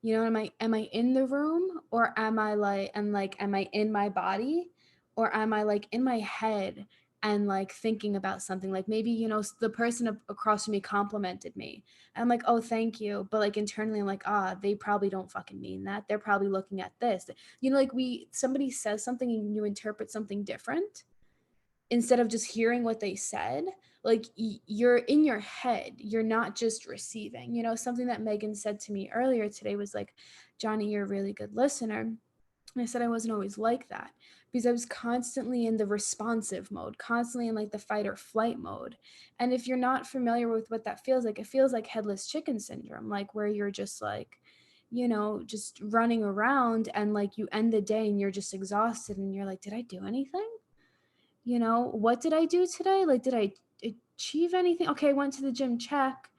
Am I in the room, or am I in my body, or am I like in my head and like thinking about something? Like maybe, the person across from me complimented me. I'm like, oh, thank you. But like internally, I'm like, they probably don't fucking mean that. They're probably looking at this. Like somebody says something and you interpret something different instead of just hearing what they said. Like you're in your head, you're not just receiving. Something that Megan said to me earlier today was like, Jonnie, you're a really good listener. And I said I wasn't always like that, because I was constantly in the responsive mode, constantly in like the fight or flight mode. And if you're not familiar with what that feels like, it feels like headless chicken syndrome, like where you're just like, just running around, and like you end the day and you're just exhausted and you're like, did I do anything? What did I do today? Like, did I achieve anything? Okay, I went to the gym, check,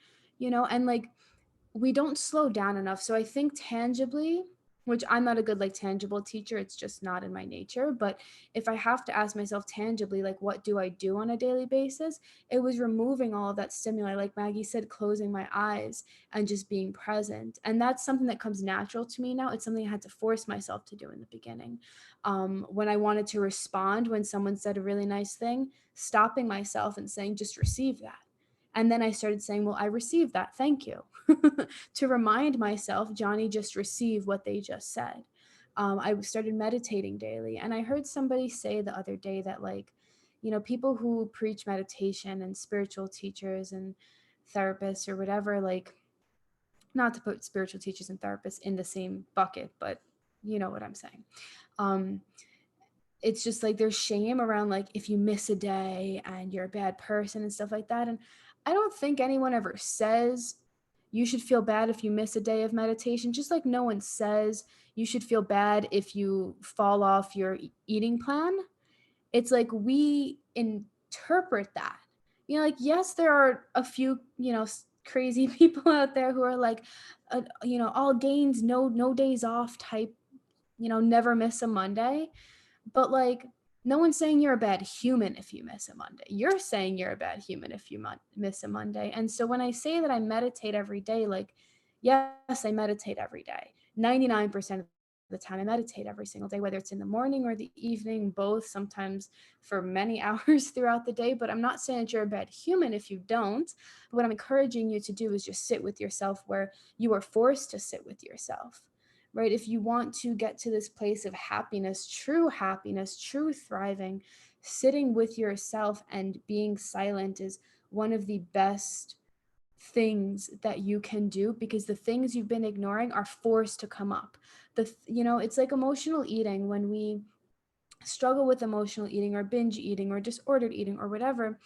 and like, we don't slow down enough. So I think tangibly, which I'm not a good like tangible teacher, it's just not in my nature. But if I have to ask myself tangibly, like, what do I do on a daily basis? It was removing all of that stimuli, like Maggie said, closing my eyes and just being present. And that's something that comes natural to me now. It's something I had to force myself to do in the beginning. When I wanted to respond when someone said a really nice thing, stopping myself and saying, just receive that. And then I started saying, well, I received that. Thank you. To remind myself, Jonnie, just receive what they just said. I started meditating daily. And I heard somebody say the other day that, like, people who preach meditation and spiritual teachers and therapists or whatever, like, not to put spiritual teachers and therapists in the same bucket, but you know what I'm saying. Um, it's just like there's shame around like if you miss a day and you're a bad person and stuff like that. And I don't think anyone ever says you should feel bad if you miss a day of meditation, just like no one says you should feel bad if you fall off your eating plan. It's like we interpret that. Like, yes, there are a few, crazy people out there who are like, all gains, no days off type, never miss a Monday. But like, no one's saying you're a bad human if you miss a Monday. You're saying you're a bad human if you miss a Monday. And so when I say that I meditate every day, like, yes, I meditate every day. 99% of the time I meditate every single day, whether it's in the morning or the evening, both, sometimes for many hours throughout the day. But I'm not saying that you're a bad human if you don't. But what I'm encouraging you to do is just sit with yourself where you are forced to sit with yourself. Right? If you want to get to this place of happiness, true thriving, sitting with yourself and being silent is one of the best things that you can do, because the things you've been ignoring are forced to come up. It's like emotional eating. When we struggle with emotional eating or binge eating or disordered eating or whatever,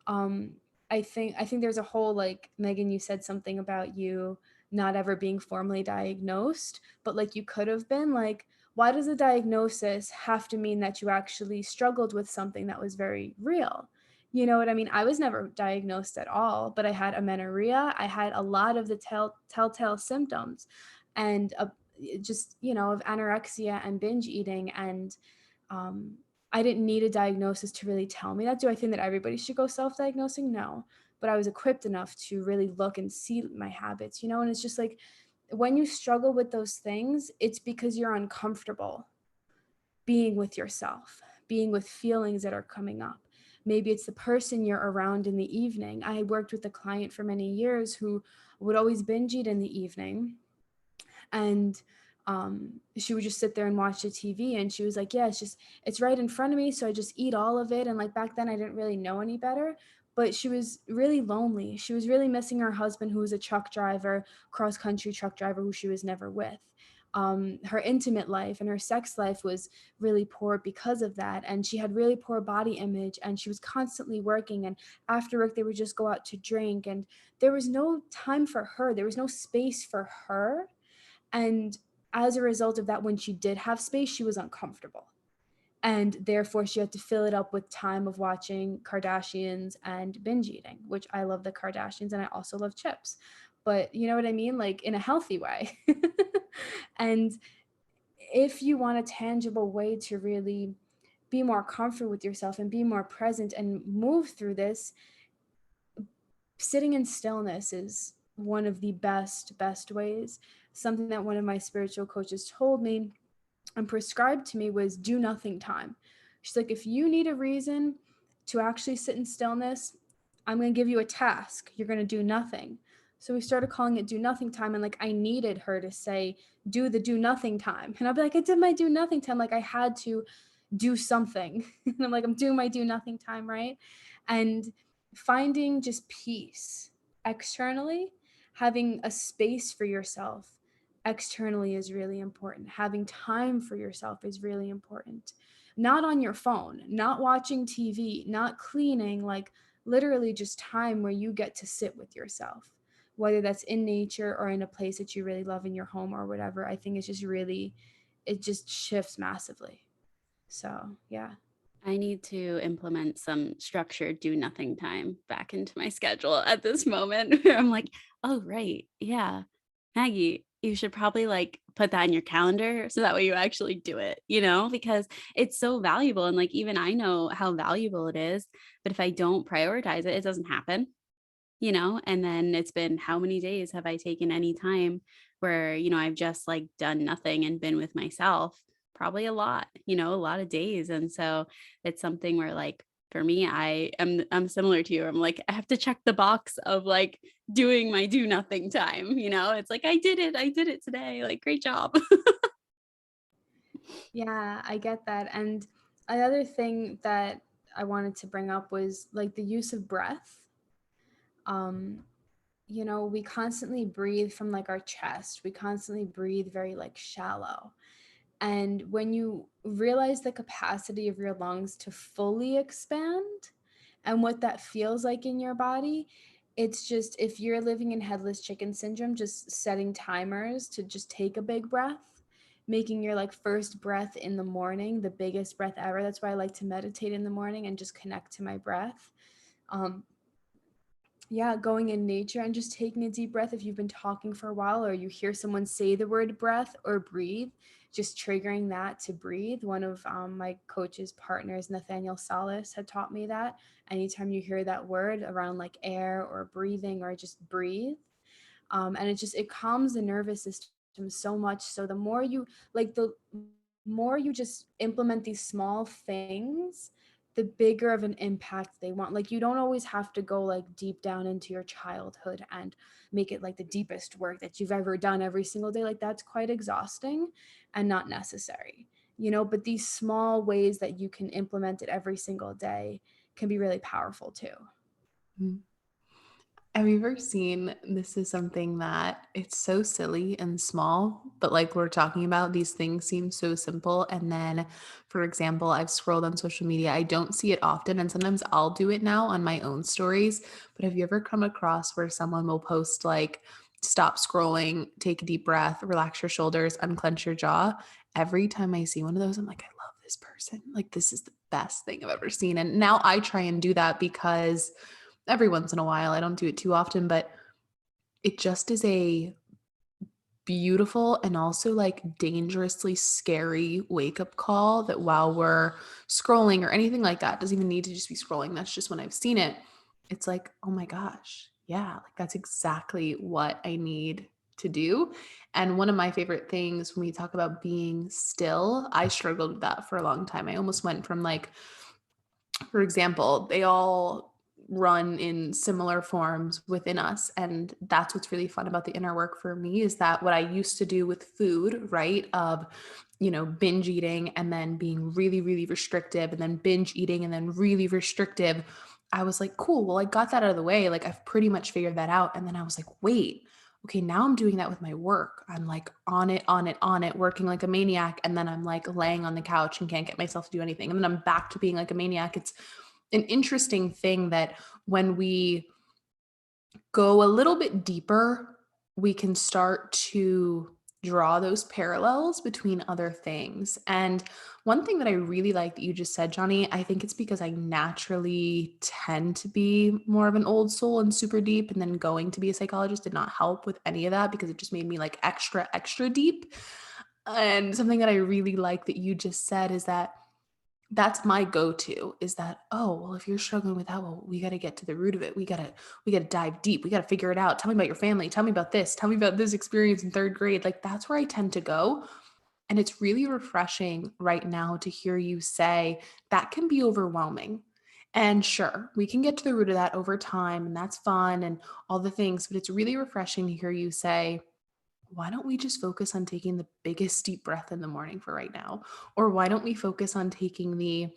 um I think there's a whole, like, Megan, you said something about you not ever being formally diagnosed, but like you could have been. Like, why does a diagnosis have to mean that you actually struggled with something that was very real? You know what I mean? I was never diagnosed at all, but I had amenorrhea. I had a lot of the telltale symptoms, and just, of anorexia and binge eating. And um, I didn't need a diagnosis to really tell me that. Do I think that everybody should go self-diagnosing? No. But I was equipped enough to really look and see my habits, and it's just like, when you struggle with those things, it's because you're uncomfortable being with yourself, being with feelings that are coming up. Maybe it's the person you're around in the evening. I worked with a client for many years who would always binge eat in the evening. And she would just sit there and watch the TV, and she was like, yeah, it's right in front of me, so I just eat all of it. And like, back then I didn't really know any better, but she was really lonely. She was really missing her husband, who was a truck driver, cross country truck driver, who she was never with. Her intimate life and her sex life was really poor because of that. And she had really poor body image, and she was constantly working. And after work, they would just go out to drink. And there was no time for her. There was no space for her. And as a result of that, when she did have space, she was uncomfortable. And therefore, she had to fill it up with time of watching Kardashians and binge eating, which I love the Kardashians and I also love chips. But you know what I mean? Like in a healthy way. And if you want a tangible way to really be more comfortable with yourself and be more present and move through this, sitting in stillness is one of the best ways. Something that one of my spiritual coaches told me and prescribed to me was do nothing time. She's like, if you need a reason to actually sit in stillness, I'm going to give you a task. You're going to do nothing. So we started calling it do nothing time. And like, I needed her to say, do the do nothing time. And I'll be like, I did my do nothing time. Like I had to do something. And I'm like, I'm doing my do nothing time. Right. And finding just peace externally, having a space for yourself externally is really important. Having time for yourself is really important. Not on your phone, not watching TV, not cleaning, like literally just time where you get to sit with yourself, whether that's in nature or in a place that you really love in your home or whatever. I think it's just really, it just shifts massively. So, yeah. I need to implement some structured do nothing time back into my schedule at this moment where I'm like, oh, right. Yeah. Maggie, you should probably like put that in your calendar so that way you actually do it, because it's so valuable. And like, even I know how valuable it is, but if I don't prioritize it, it doesn't happen, and then it's been how many days have I taken any time where, I've just like done nothing and been with myself? Probably a lot, a lot of days. And so it's something where like for me, I'm similar to you. I'm like, I have to check the box of like doing my do nothing time, it's like I did it today. Like, great job. Yeah, I get that. And another thing that I wanted to bring up was like the use of breath. Um, we constantly breathe from like our chest. We constantly breathe very like shallow. And when you realize the capacity of your lungs to fully expand and what that feels like in your body, it's just if you're living in headless chicken syndrome, just setting timers to just take a big breath, making your like first breath in the morning the biggest breath ever. That's why I like to meditate in the morning and just connect to my breath. Um, yeah, going in nature and just taking a deep breath if you've been talking for a while or you hear someone say the word breath or breathe, just triggering that to breathe. One of my coach's partners, Nathaniel Salas, had taught me that anytime you hear that word around like air or breathing or just breathe, and it calms the nervous system so much. So the more you just implement these small things, the bigger of an impact they want. Like you don't always have to go like deep down into your childhood and make it like the deepest work that you've ever done every single day. Like that's quite exhausting and not necessary, but these small ways that you can implement it every single day can be really powerful too. Mm. Have you ever seen, this is something that it's so silly and small, but like we're talking about, these things seem so simple. And then, for example, I've scrolled on social media. I don't see it often, and sometimes I'll do it now on my own stories. But have you ever come across where someone will post like, stop scrolling, take a deep breath, relax your shoulders, unclench your jaw? Every time I see one of those, I'm like, I love this person. Like, this is the best thing I've ever seen. And now I try and do that because every once in a while, I don't do it too often, but it just is a beautiful and also like dangerously scary wake up call that while we're scrolling or anything like that, doesn't even need to just be scrolling. That's just when I've seen it. It's like, oh my gosh, yeah, like that's exactly what I need to do. And one of my favorite things when we talk about being still, I struggled with that for a long time. I almost went from like, for example, they all run in similar forms within us. And that's what's really fun about the inner work for me, is that what I used to do with food, right? Of, binge eating and then being really, really restrictive and then binge eating and then really restrictive. I was like, cool, well, I got that out of the way. Like I've pretty much figured that out. And then I was like, wait, okay, now I'm doing that with my work. I'm like on it, working like a maniac. And then I'm like laying on the couch and can't get myself to do anything. And then I'm back to being like a maniac. It's an interesting thing that when we go a little bit deeper, we can start to draw those parallels between other things. And one thing that I really like that you just said, Jonnie, I think it's because I naturally tend to be more of an old soul and super deep. And then going to be a psychologist did not help with any of that because it just made me like extra, extra deep. And something that I really like that you just said is that that's my go-to is that, oh, well, if you're struggling with that, well, we got to get to the root of it. We got to dive deep. We got to figure it out. Tell me about your family. Tell me about this. Tell me about this experience in third grade. Like that's where I tend to go. And it's really refreshing right now to hear you say that can be overwhelming. And sure, we can get to the root of that over time and that's fun and all the things, but it's really refreshing to hear you say, why don't we just focus on taking the biggest deep breath in the morning for right now? Or why don't we focus on taking the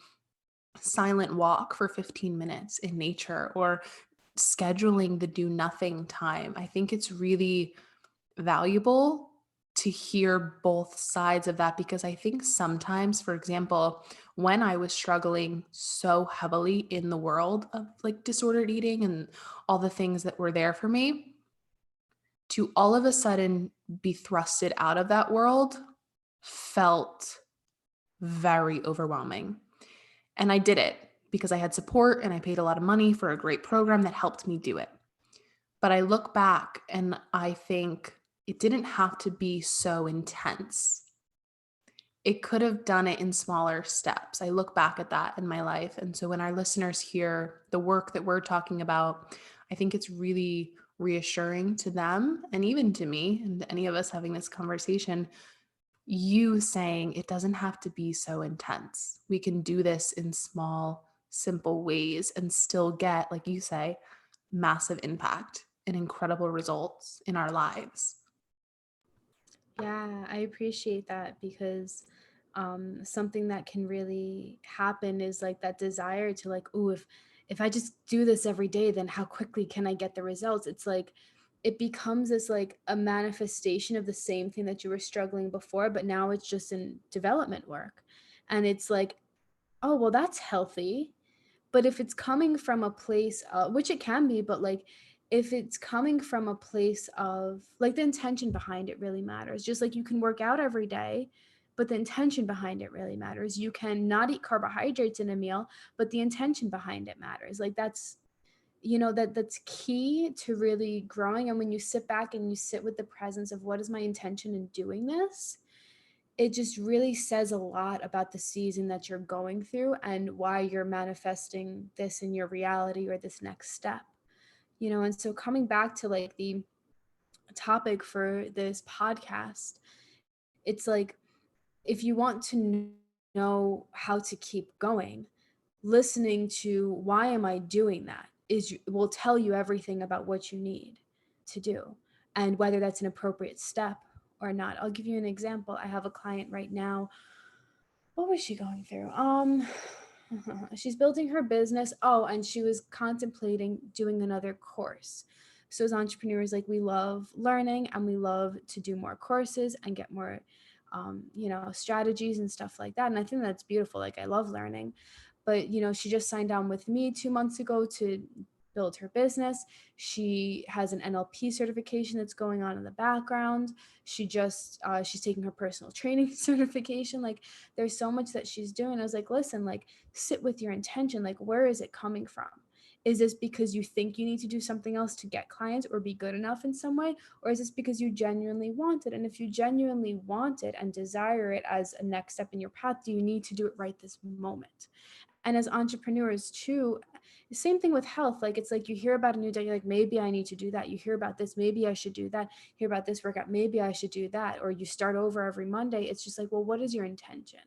silent walk for 15 minutes in nature or scheduling the do nothing time? I think it's really valuable to hear both sides of that because I think sometimes, for example, when I was struggling so heavily in the world of like disordered eating and all the things that were there for me, to all of a sudden be thrusted out of that world felt very overwhelming. And I did it because I had support and I paid a lot of money for a great program that helped me do it. But I look back and I think it didn't have to be so intense. It could have done it in smaller steps. I look back at that in my life. And so when our listeners hear the work that we're talking about, I think it's really reassuring to them and even to me and any of us having this conversation, you saying it doesn't have to be so intense. We can do this in small, simple ways and still get, like you say, massive impact and incredible results in our lives. Yeah, I appreciate that because something that can really happen is like that desire to like, oh, if I just do this every day, then how quickly can I get the results? It's like it becomes this like a manifestation of the same thing that you were struggling before, but now it's just in development work. And it's like, oh, well, that's healthy. But if it's coming from a place, which it can be, but like if it's coming from a place of like the intention behind it really matters. Just like you can work out every day, but the intention behind it really matters. You can not eat carbohydrates in a meal, but the intention behind it matters. Like that's, that's key to really growing. And when you sit back and you sit with the presence of what is my intention in doing this, it just really says a lot about the season that you're going through and why you're manifesting this in your reality or this next step. And so coming back to like the topic for this podcast, it's like if you want to know how to keep going, listening to why am I doing that is will tell you everything about what you need to do and whether that's an appropriate step or not. I'll give you an example. I have a client right now. What was she going through? She's building her business. Oh, and she was contemplating doing another course. So as entrepreneurs, like we love learning and we love to do more courses and get more, strategies and stuff like that. And I think that's beautiful. Like I love learning, but she just signed on with me 2 months ago to build her business. She has an NLP certification that's going on in the background. She's taking her personal training certification. Like there's so much that she's doing. I was like, listen, like sit with your intention. Like where is it coming from? Is this because you think you need to do something else to get clients or be good enough in some way? Or is this because you genuinely want it? And if you genuinely want it and desire it as a next step in your path, do you need to do it right this moment? And as entrepreneurs too, the same thing with health. Like it's like you hear about a new diet, you're like, maybe I need to do that. You hear about this, maybe I should do that. Hear about this workout, maybe I should do that. Or you start over every Monday. It's just like, well, what is your intention?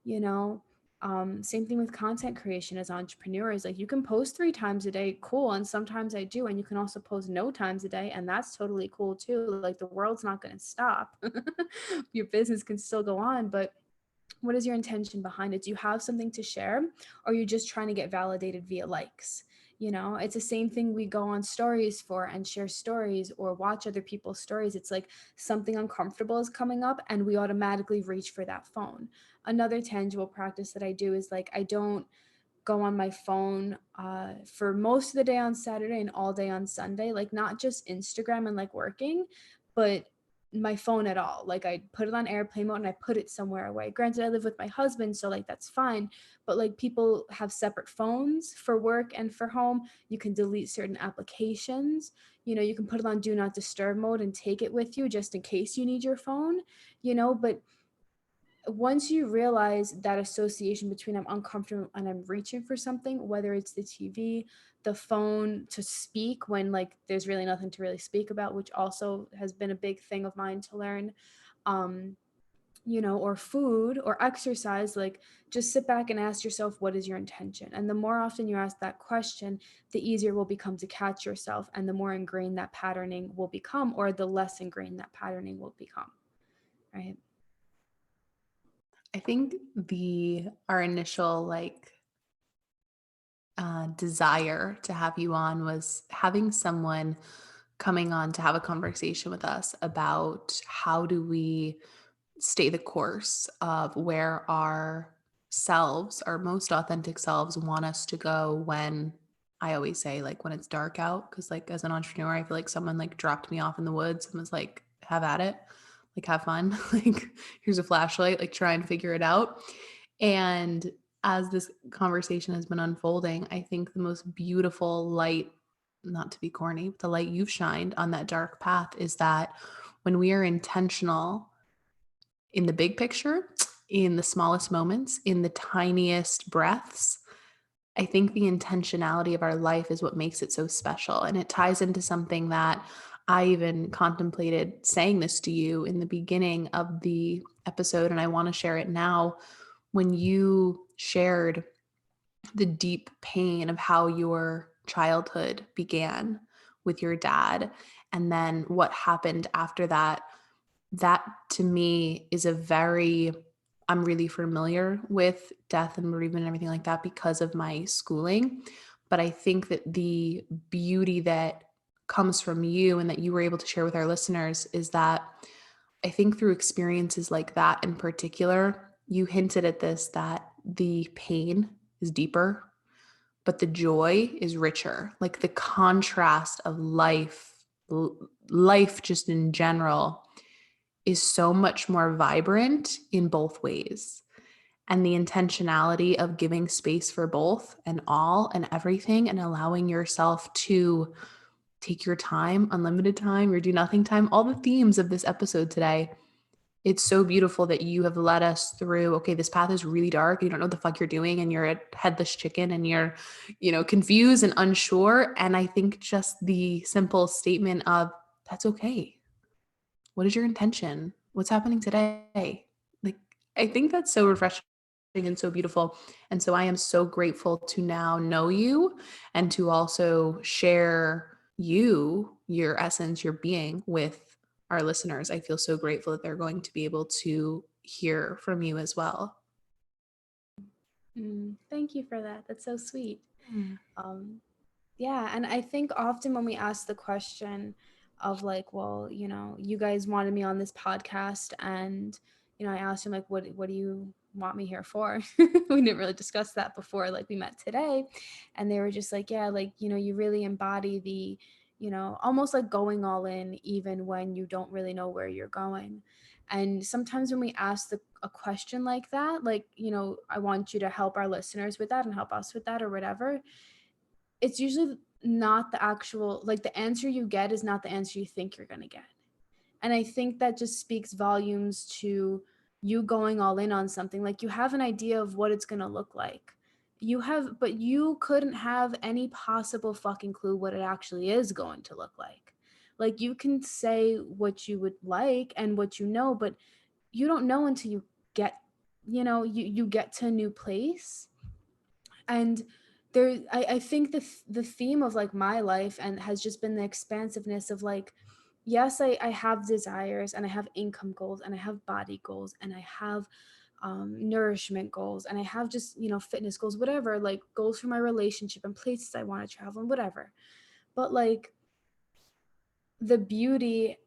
You know? Same thing with content creation as entrepreneurs. Like you can post 3 times a day, cool. And sometimes I do. And you can also post no times a day. And that's totally cool too. Like the world's not going to stop. Your business can still go on, but what is your intention behind it? Do you have something to share, or are you just trying to get validated via likes? You know, it's the same thing we go on stories for and share stories or watch other people's stories. It's like something uncomfortable is coming up and we automatically reach for that phone. Another tangible practice that I do is like, I don't go on my phone for most of the day on Saturday and all day on Sunday, like not just Instagram and like working, but my phone at all. Like I put it on airplane mode and I put it somewhere away. Granted, I live with my husband, so like that's fine. But like people have separate phones for work and for home. You can delete certain applications. You know, you can put it on do not disturb mode and take it with you just in case you need your phone, you know, but once you realize that association between I'm uncomfortable and I'm reaching for something, whether it's the TV, the phone, to speak when like there's really nothing to really speak about, which also has been a big thing of mine to learn, um, you know, or food or exercise, like just sit back and ask yourself, what is your intention? And the more often you ask that question, the easier it will become to catch yourself and the more ingrained that patterning will become, or the less ingrained that patterning will become, right? I think our initial desire to have you on was having someone coming on to have a conversation with us about how do we stay the course of where our selves, our most authentic selves, want us to go when, I always say, like when it's dark out, because like as an entrepreneur, I feel like someone like dropped me off in the woods and was like, have at it, like have fun, like here's a flashlight, like try and figure it out. And as this conversation has been unfolding, I think the most beautiful light, not to be corny, but the light you've shined on that dark path is that when we are intentional in the big picture, in the smallest moments, in the tiniest breaths, I think the intentionality of our life is what makes it so special. And it ties into something that I even contemplated saying this to you in the beginning of the episode, and I want to share it now. When you shared the deep pain of how your childhood began with your dad, and then what happened after that, that to me is I'm really familiar with death and bereavement and everything like that because of my schooling. But I think that the beauty that comes from you and that you were able to share with our listeners is that I think through experiences like that in particular, you hinted at this, that the pain is deeper, but the joy is richer. Like the contrast of life just in general is so much more vibrant in both ways. And the intentionality of giving space for both and all and everything and allowing yourself to take your time, unlimited time, your do nothing time, all the themes of this episode today. It's so beautiful that you have led us through, okay, this path is really dark. You don't know what the fuck you're doing and you're a headless chicken and you're, confused and unsure. And I think just the simple statement of that's okay. What is your intention? What's happening today? Like, I think that's so refreshing and so beautiful. And so I am so grateful to now know you and to also share your essence, your being with our listeners. I feel so grateful that they're going to be able to hear from you as well. Thank you for that. That's so sweet. Mm. Yeah, and I think often when we ask the question of like, well, you know, you guys wanted me on this podcast, and I asked him like, what do you want me here for? We didn't really discuss that before, like we met today, and they were just like, yeah, like you really embody the, almost like going all in, even when you don't really know where you're going. And sometimes when we ask a question like that, like, I want you to help our listeners with that and help us with that or whatever, it's usually not the actual, like the answer you get is not the answer you think you're going to get. And I think that just speaks volumes to you going all in on something. Like you have an idea of what it's going to look like. But you couldn't have any possible fucking clue what it actually is going to look like. Like you can say what you would like and what you know, but you don't know until you get, you get to a new place. And I think the theme of like my life and has just been the expansiveness of like, yes, I have desires and I have income goals and I have body goals and I have nourishment goals, and I have just, fitness goals, whatever, like goals for my relationship and places I want to travel and whatever. But like the beauty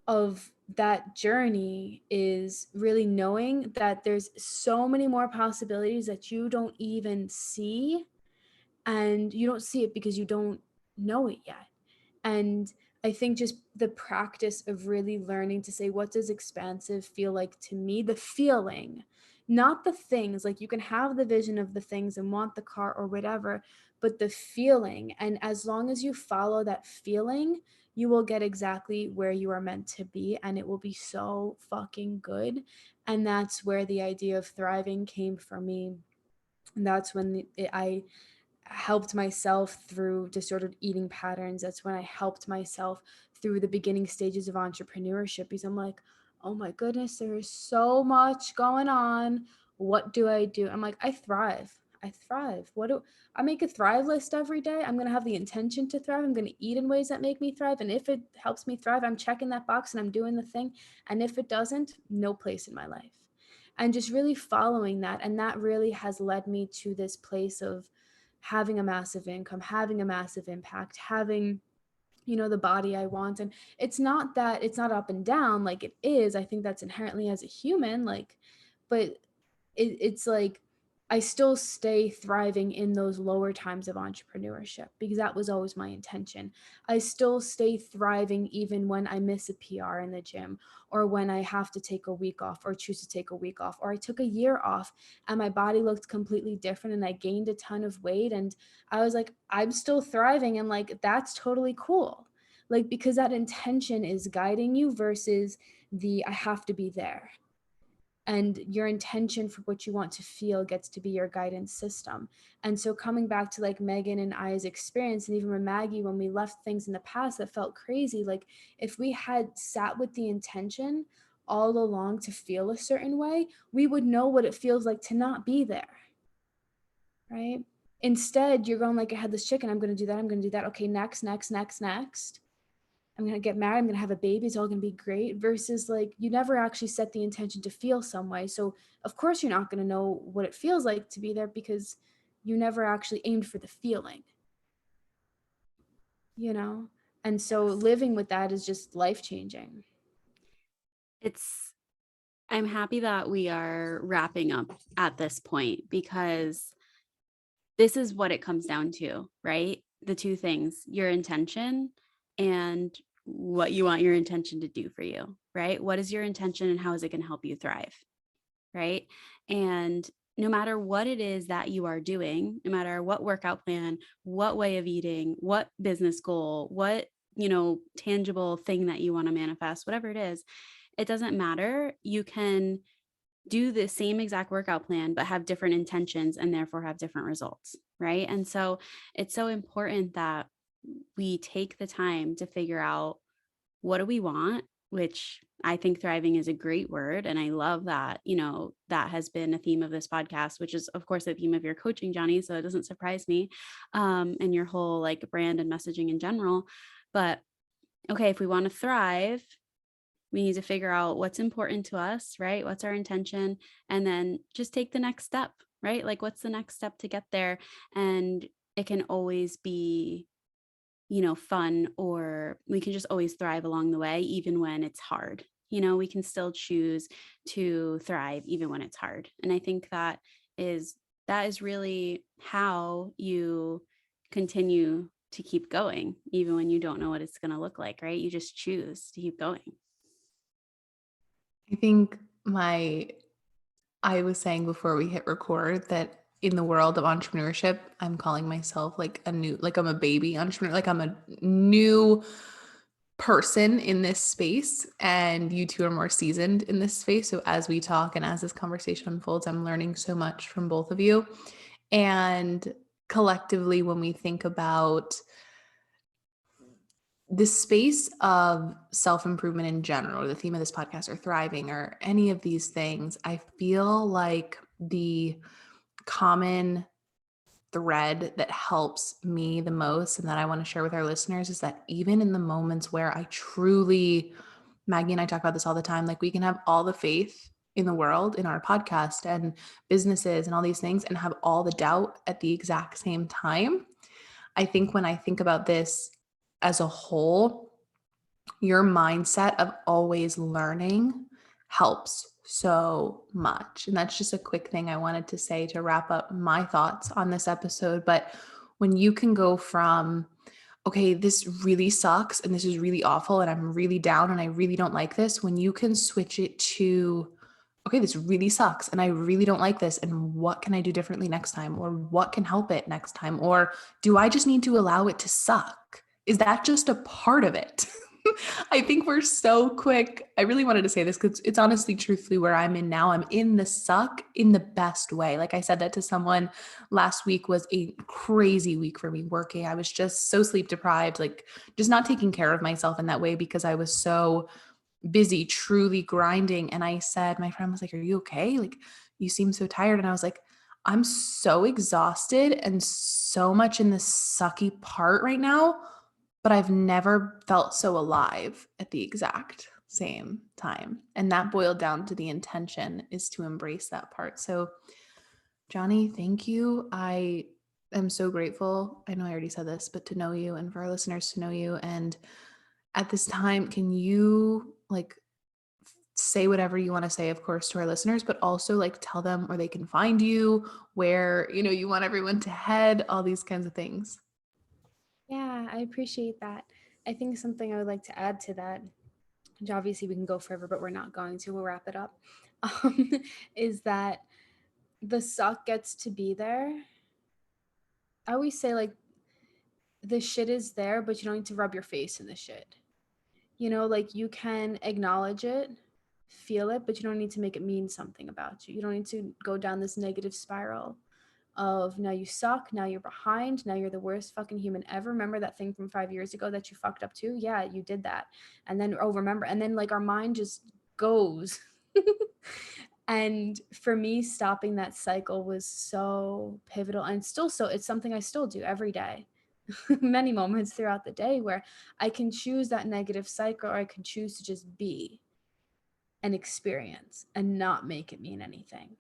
of that journey is really knowing that there's so many more possibilities that you don't even see, and you don't see it because you don't know it yet. And I think just the practice of really learning to say, what does expansive feel like to me? The feeling, not the things. Like you can have the vision of the things and want the car or whatever, but the feeling. And as long as you follow that feeling, you will get exactly where you are meant to be, and it will be so fucking good. And that's where the idea of thriving came for me. And that's when I helped myself through disordered eating patterns. That's when I helped myself through the beginning stages of entrepreneurship, because I'm like, oh my goodness, there is so much going on. What do I do? I'm like, I thrive. I thrive. I make a thrive list every day? I'm going to have the intention to thrive. I'm going to eat in ways that make me thrive. And if it helps me thrive, I'm checking that box and I'm doing the thing. And if it doesn't, no place in my life. And just really following that. And that really has led me to this place of having a massive income, having a massive impact, having, the body I want. And it's not that it's not up and down like it is. I think that's inherently as a human, like, but it's like I still stay thriving in those lower times of entrepreneurship because that was always my intention. I still stay thriving even when I miss a PR in the gym, or when I have to take a week off or choose to take a week off, or I took a year off and my body looked completely different and I gained a ton of weight, and I was like, I'm still thriving, and like that's totally cool. Like, because that intention is guiding you versus the I have to be there, and your intention for what you want to feel gets to be your guidance system. And so coming back to like Megan and I's experience, and even with Maggie, when we left things in the past that felt crazy, like if we had sat with the intention all along to feel a certain way, we would know what it feels like to not be there, right? Instead, you're going like a headless chicken. I'm going to do that. I'm going to do that. Okay, next. I'm going to get married. I'm going to have a baby. It's all going to be great. Versus like you never actually set the intention to feel some way. So of course you're not going to know what it feels like to be there because you never actually aimed for the feeling, you know? And so living with that is just life changing. I'm happy that we are wrapping up at this point because this is what it comes down to, right? The two things, your intention and what you want your intention to do for you, right? What is your intention and how is it going to help you thrive, right? And no matter what it is that you are doing, no matter what workout plan, what way of eating, what business goal, what, tangible thing that you want to manifest, whatever it is, it doesn't matter. You can do the same exact workout plan, but have different intentions and therefore have different results, right? And so it's so important that we take the time to figure out what do we want, which I think thriving is a great word. And I love that, that has been a theme of this podcast, which is of course the theme of your coaching, Jonnie. So it doesn't surprise me, and your whole like brand and messaging in general. But okay, if we want to thrive, we need to figure out what's important to us, right? What's our intention? And then just take the next step, right? Like what's the next step to get there? And it can always be, fun, or we can just always thrive along the way, even when it's hard. We can still choose to thrive even when it's hard. And I think that is really how you continue to keep going, even when you don't know what it's going to look like, right? You just choose to keep going. I think I was saying before we hit record that in the world of entrepreneurship, I'm calling myself like I'm a baby entrepreneur, like I'm a new person in this space, and you two are more seasoned in this space. So as we talk and as this conversation unfolds, I'm learning so much from both of you. And collectively, when we think about the space of self-improvement in general, or the theme of this podcast, or thriving, or any of these things, I feel like the common thread that helps me the most and that I want to share with our listeners is that even in the moments where I truly, Maggie and I talk about this all the time, like we can have all the faith in the world, in our podcast and businesses and all these things, and have all the doubt at the exact same time. I think when I think about this as a whole, your mindset of always learning helps so much. And that's just a quick thing I wanted to say to wrap up my thoughts on this episode. But when you can go from, okay, this really sucks and this is really awful and I'm really down and I really don't like this, when you can switch it to, okay, this really sucks and I really don't like this, and what can I do differently next time? Or what can help it next time? Or do I just need to allow it to suck? Is that just a part of it? I think we're so quick. I really wanted to say this because it's honestly, truthfully, where I'm in now. I'm in the suck in the best way. Like I said that to someone last week, was a crazy week for me working. I was just so sleep deprived, like just not taking care of myself in that way because I was so busy, truly grinding. And I said, my friend was like, "Are you okay? Like, you seem so tired." And I was like, "I'm so exhausted and so much in this sucky part right now, but I've never felt so alive at the exact same time." And that boiled down to the intention is to embrace that part. So, Jonnie, thank you. I am so grateful. I know I already said this, but to know you and for our listeners to know you. And at this time, can you like say whatever you want to say, of course, to our listeners, but also like tell them where they can find you, where, you want everyone to head, all these kinds of things. Yeah, I appreciate that. I think something I would like to add to that, which obviously we can go forever, but we're not going to. We'll wrap it up. Um, is that the suck gets to be there. I always say, like, the shit is there, but you don't need to rub your face in the shit. Like, you can acknowledge it, feel it, but you don't need to make it mean something about you. You don't need to go down this negative spiral of now you suck, now you're behind, now you're the worst fucking human ever. Remember that thing from 5 years ago that you fucked up to? Yeah, you did that. And then, oh, remember. And then, like, our mind just goes. And for me, stopping that cycle was so pivotal, and still so, it's something I still do every day. Many moments throughout the day where I can choose that negative cycle, or I can choose to just be and experience and not make it mean anything.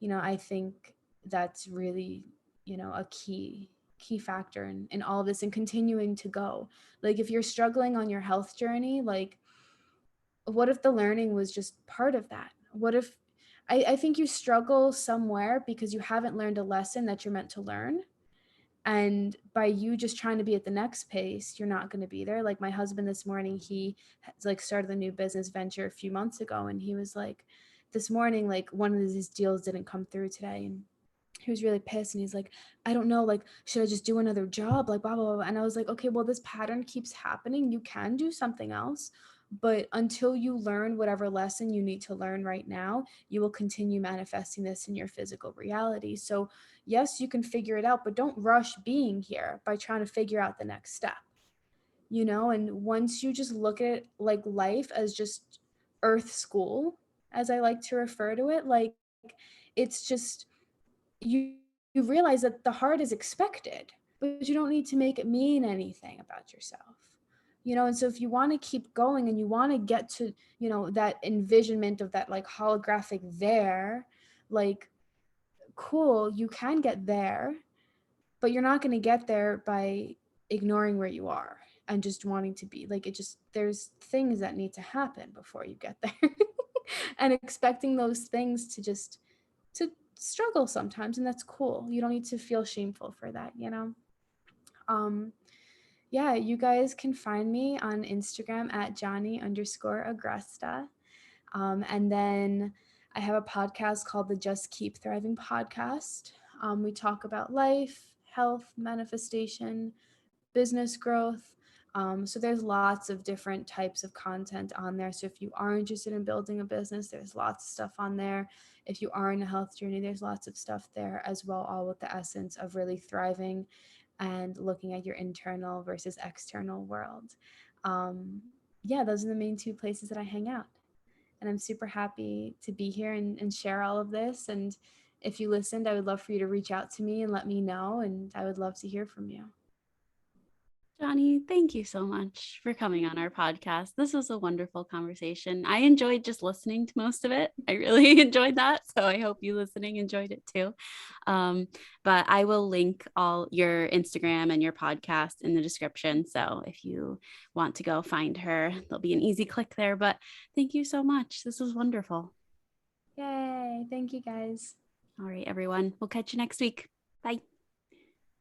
I think that's really, a key factor in all of this and continuing to go. Like, if you're struggling on your health journey, like, what if the learning was just part of that? What if I think you struggle somewhere because you haven't learned a lesson that you're meant to learn. And by you just trying to be at the next pace, you're not going to be there. Like, my husband this morning, he has like started a new business venture a few months ago, and he was like, this morning, like, one of his deals didn't come through today, and he was really pissed, and he's like, I don't know, like, should I just do another job, like, blah blah blah. And I was like, okay, well, this pattern keeps happening, you can do something else, but until you learn whatever lesson you need to learn right now, you will continue manifesting this in your physical reality. So yes, you can figure it out, but don't rush being here by trying to figure out the next step. And once you just look at like life as just earth school, as I like to refer to it, like, it's just, you you realize that the hard is expected, but you don't need to make it mean anything about yourself. And so if you want to keep going and you want to get to, that envisionment of that like holographic there, like, cool, you can get there, but you're not going to get there by ignoring where you are and just wanting to be like, it just, there's things that need to happen before you get there. And expecting those things to struggle sometimes, and that's cool. You don't need to feel shameful for that. um yeah, you guys can find me on Instagram at Jonnie_Agresta. And then I have a podcast called the Just Keep Thriving podcast. We talk about life, health, manifestation, business growth. So there's lots of different types of content on there. So if you are interested in building a business, there's lots of stuff on there. If you are in a health journey, there's lots of stuff there as well, all with the essence of really thriving and looking at your internal versus external world. Um, yeah, those are the main two places that I hang out. And I'm super happy to be here and share all of this. And if you listened, I would love for you to reach out to me and let me know. And I would love to hear from you. Jonnie, thank you so much for coming on our podcast. This was a wonderful conversation. I enjoyed just listening to most of it. I really enjoyed that. So I hope you listening enjoyed it too. But I will link all your Instagram and your podcast in the description. So if you want to go find her, there'll be an easy click there. But thank you so much. This was wonderful. Yay. Thank you guys. All right, everyone. We'll catch you next week. Bye.